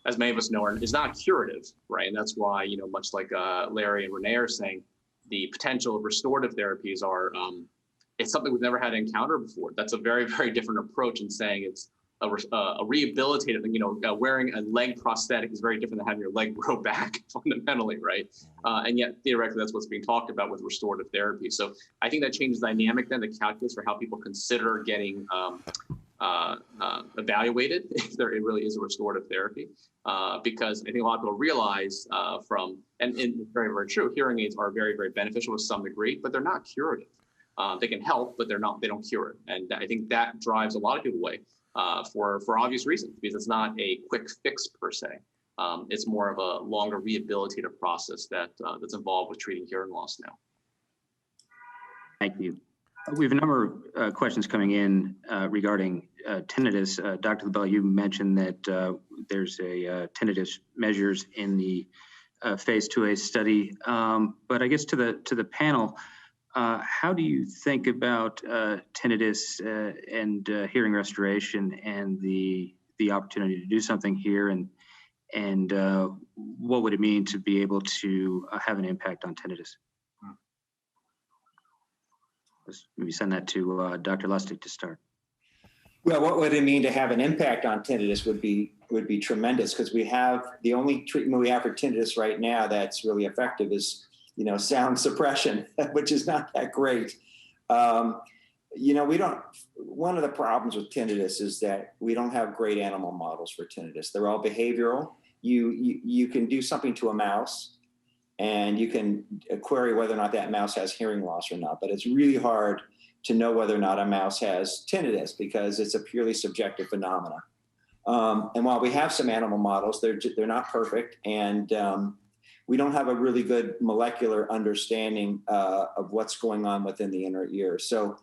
as many of us know, is not curative, right? And that's why, you know, much like Larry and Renee are saying, the potential of restorative therapies are, it's something we've never had to encounter before. That's a very, very different approach in saying it's a rehabilitative, you know, wearing a leg prosthetic is very different than having your leg grow back fundamentally, right? And yet theoretically, that's what's being talked about with restorative therapy. So I think that changes the dynamic then, the calculus for how people consider getting evaluated if there it really is a restorative therapy. Because I think a lot of people realize and it's very, very true, hearing aids are very, very beneficial to some degree, but they're not curative. They can help, but they don't cure it. And I think that drives a lot of people away. For obvious reasons, because it's not a quick fix per se. It's more of a longer rehabilitative process that's involved with treating hearing loss now. Thank you. We have a number of questions coming in regarding tinnitus. Dr. Labelle, you mentioned that there's a tinnitus measures in the phase 2A study, but I guess to the panel, how do you think about tinnitus and hearing restoration and the opportunity to do something here, and what would it mean to be able to have an impact on tinnitus? Let's maybe send that to Dr. Lustig to start. Well, what would it mean to have an impact on tinnitus would be tremendous, because we have the only treatment we have for tinnitus right now that's really effective is, you know, sound suppression, which is not that great. You know, one of the problems with tinnitus is that we don't have great animal models for tinnitus. They're all behavioral. You can do something to a mouse and you can query whether or not that mouse has hearing loss or not, but it's really hard to know whether or not a mouse has tinnitus because it's a purely subjective phenomena. And while we have some animal models, they're not perfect, and we don't have a really good molecular understanding of what's going on within the inner ear. So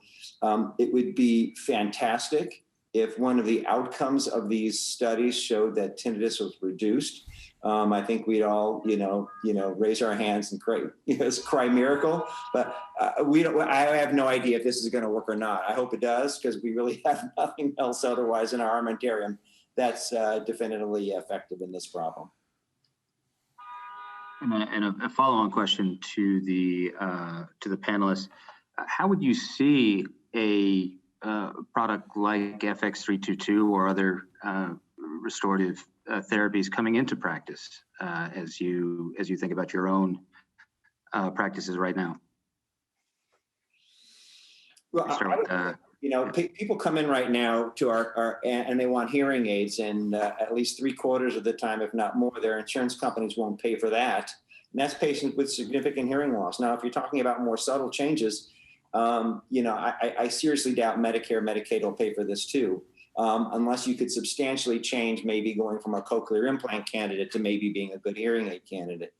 it would be fantastic if one of the outcomes of these studies showed that tinnitus was reduced. I think we'd all, raise our hands and cry miracle. But I have no idea if this is going to work or not. I hope it does, because we really have nothing else otherwise in our armamentarium that's definitively effective in this problem. And a follow-on question to the panelists: how would you see a product like FX-322 or other restorative therapies coming into practice as you think about your own practices right now? Well, people come in right now to our and they want hearing aids, and at least 3/4 of the time, if not more, their insurance companies won't pay for that. And that's patients with significant hearing loss. Now, if you're talking about more subtle changes, I seriously doubt Medicare, Medicaid will pay for this too, unless you could substantially change, maybe going from a cochlear implant candidate to maybe being a good hearing aid candidate.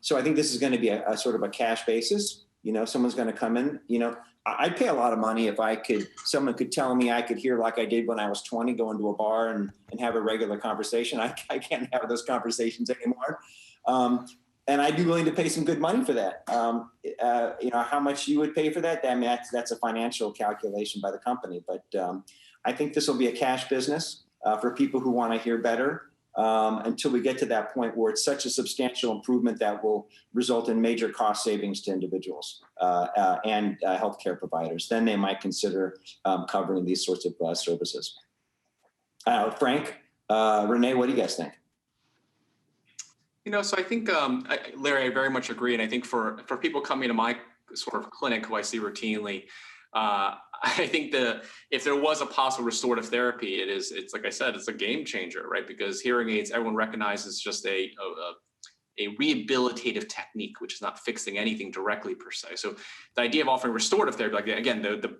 So I think this is going to be a sort of a cash basis. Someone's going to come in. I'd pay a lot of money if someone could tell me I could hear like I did when I was 20, go into a bar and have a regular conversation. I can't have those conversations anymore. And I'd be willing to pay some good money for that. How much you would pay for that? I mean, that's a financial calculation by the company. But I think this will be a cash business for people who want to hear better until we get to that point where it's such a substantial improvement that will result in major cost savings to individuals and healthcare providers. Then they might consider covering these sorts of services. Frank, Renee, what do you guys think? So I think, Larry, I very much agree. And I think for people coming to my sort of clinic who I see routinely, I think if there was a possible restorative therapy, it's like I said, it's a game changer, right? Because hearing aids, everyone recognizes just a a rehabilitative technique, which is not fixing anything directly per se. So the idea of offering restorative therapy, like again, the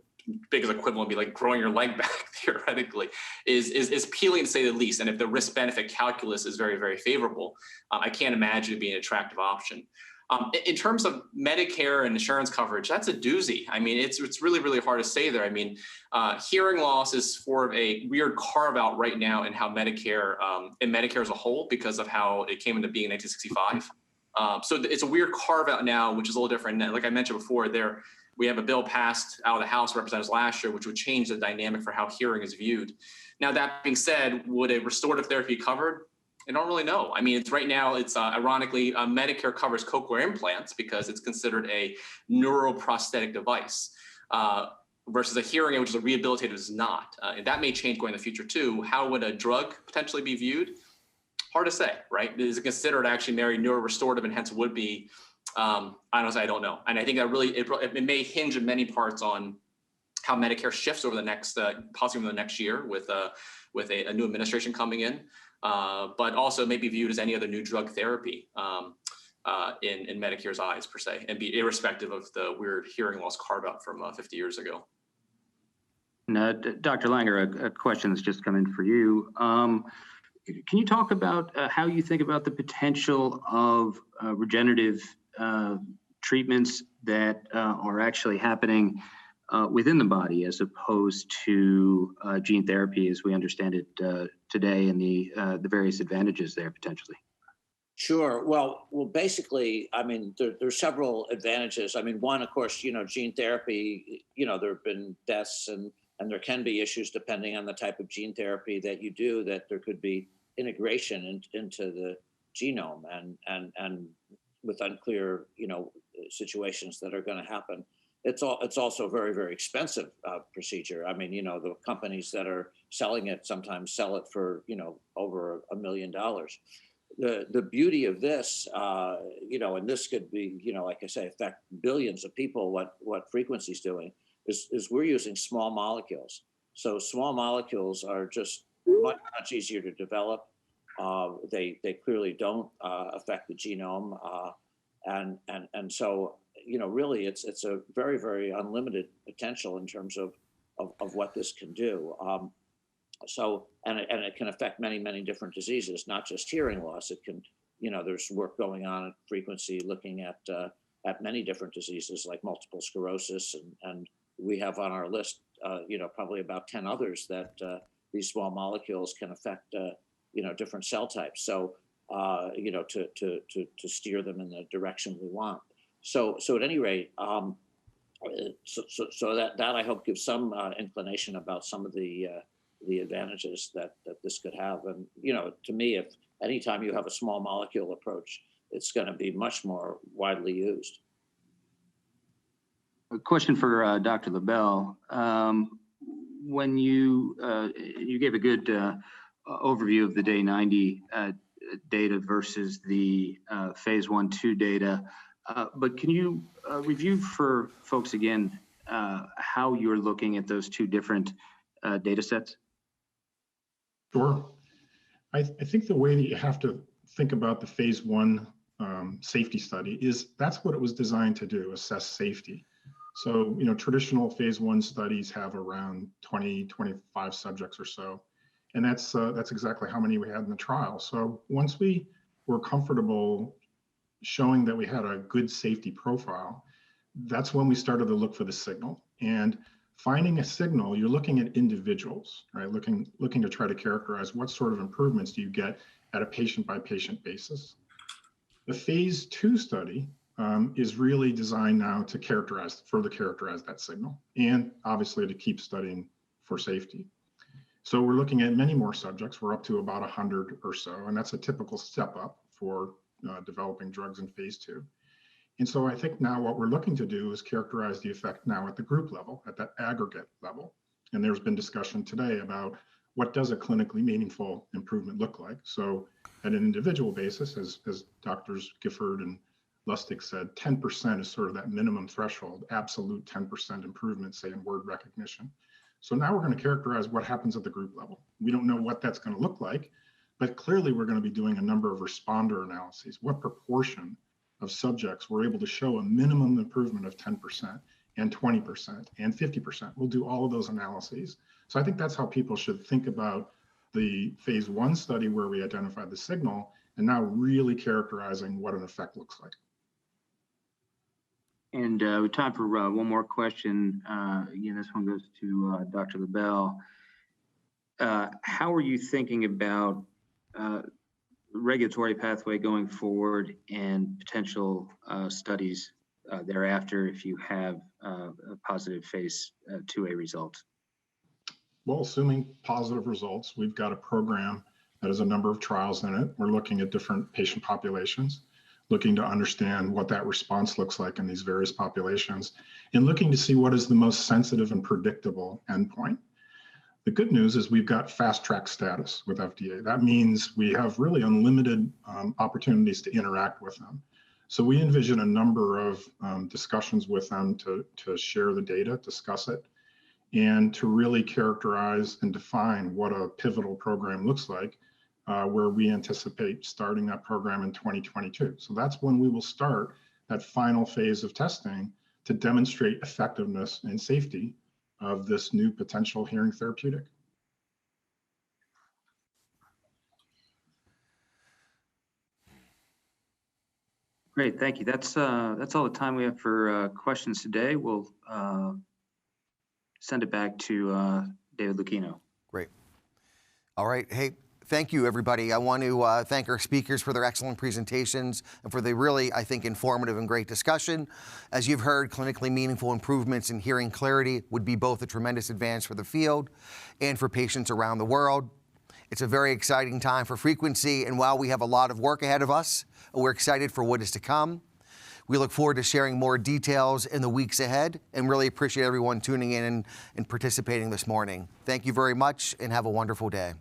biggest equivalent would be like growing your leg back theoretically, is appealing to say the least. And if the risk benefit calculus is very, very favorable, I can't imagine it being an attractive option. In terms of Medicare and insurance coverage, that's a doozy. I mean, it's really, really hard to say there. I mean, hearing loss is sort of a weird carve out right now in how Medicare, in Medicare as a whole, because of how it came into being in 1965. So it's a weird carve out now, which is a little different. Like I mentioned before, we have a bill passed out of the House of Representatives last year, which would change the dynamic for how hearing is viewed. Now, that being said, would a restorative therapy be covered? I don't really know. I mean, right now, ironically, Medicare covers cochlear implants because it's considered a neuroprosthetic device versus a hearing aid, which is a rehabilitative, is not. And that may change going in the future too. How would a drug potentially be viewed? Hard to say, right? Is it considered actually very neurorestorative and hence would be, honestly, I don't know. And I think that really, it may hinge in many parts on how Medicare shifts over the next, possibly over the next year with a new administration coming in. But also may be viewed as any other new drug therapy in Medicare's eyes per se, and be irrespective of the weird hearing loss carve out from 50 years ago. Now, Dr. Langer, a question that's just come in for you. Can you talk about how you think about the potential of regenerative treatments that are actually happening within the body as opposed to gene therapy as we understand it today, and the various advantages there potentially? Sure. Well, basically, I mean, there's several advantages. I mean, one, of course, gene therapy, there have been deaths and there can be issues depending on the type of gene therapy that you do, that there could be integration into the genome and with unclear, situations that are going to happen. It's also a very, very expensive procedure. I mean, the companies that are selling it sometimes sell it for, over $1 million. The beauty of this, and this could be, like I say, affect billions of people, what Frequency's doing is we're using small molecules. So small molecules are just much easier to develop. They clearly don't affect the genome. And so, really, it's a very, very unlimited potential in terms of what this can do. And it can affect many, many different diseases, not just hearing loss. It can, there's work going on at Frequency looking at many different diseases like multiple sclerosis, and we have on our list, probably about 10 others that these small molecules can affect, different cell types. So, to steer them in the direction we want. So at any rate, so that I hope gives some inclination about some of the advantages that this could have. And to me, if anytime you have a small molecule approach, it's going to be much more widely used. A question for Dr. Labelle. When you gave a good overview of the day 90 data versus the phase 1/2 data, but can you review for folks again how you're looking at those two different data sets? Sure. I think the way that you have to think about the phase 1 safety study is that's what it was designed to do, assess safety. So, traditional phase 1 studies have around 20, 25 subjects or so. And that's exactly how many we had in the trial. So once we were comfortable showing that we had a good safety profile, that's when we started to look for the signal. And finding a signal, you're looking at individuals, right? Looking to try to characterize what sort of improvements do you get at a patient-by-patient basis. The phase 2 study is really designed now to further characterize that signal, and obviously to keep studying for safety. So we're looking at many more subjects. We're up to about 100 or so, and that's a typical step up for developing drugs in phase 2. And so I think now what we're looking to do is characterize the effect now at the group level, at that aggregate level. And there's been discussion today about what does a clinically meaningful improvement look like. So at an individual basis, as Drs. Gifford and Lustig said, 10% is sort of that minimum threshold, absolute 10% improvement, say in word recognition. So now we're going to characterize what happens at the group level. We don't know what that's going to look like, But clearly, we're going to be doing a number of responder analyses. What proportion of subjects were able to show a minimum improvement of 10% and 20% and 50%? We'll do all of those analyses. So I think that's how people should think about the phase 1 study where we identified the signal and now really characterizing what an effect looks like. And we have time for one more question. Again, this one goes to Dr. Labelle. How are you thinking about regulatory pathway going forward and potential studies thereafter if you have a positive phase 2A result? Well, assuming positive results, we've got a program that has a number of trials in it. We're looking at different patient populations, looking to understand what that response looks like in these various populations, and looking to see what is the most sensitive and predictable endpoint. The good news is we've got fast track status with FDA. That means we have really unlimited opportunities to interact with them. So we envision a number of discussions with them to share the data, discuss it, and to really characterize and define what a pivotal program looks like, where we anticipate starting that program in 2022. So that's when we will start that final phase of testing to demonstrate effectiveness and safety of this new potential hearing therapeutic. Great, thank you. That's all the time we have for questions today. We'll send it back to David Lucchino. Great. All right. Hey, thank you, everybody. I want to thank our speakers for their excellent presentations and for the really, I think, informative and great discussion. As you've heard, clinically meaningful improvements in hearing clarity would be both a tremendous advance for the field and for patients around the world. It's a very exciting time for Frequency, and while we have a lot of work ahead of us, we're excited for what is to come. We look forward to sharing more details in the weeks ahead and really appreciate everyone tuning in and participating this morning. Thank you very much and have a wonderful day.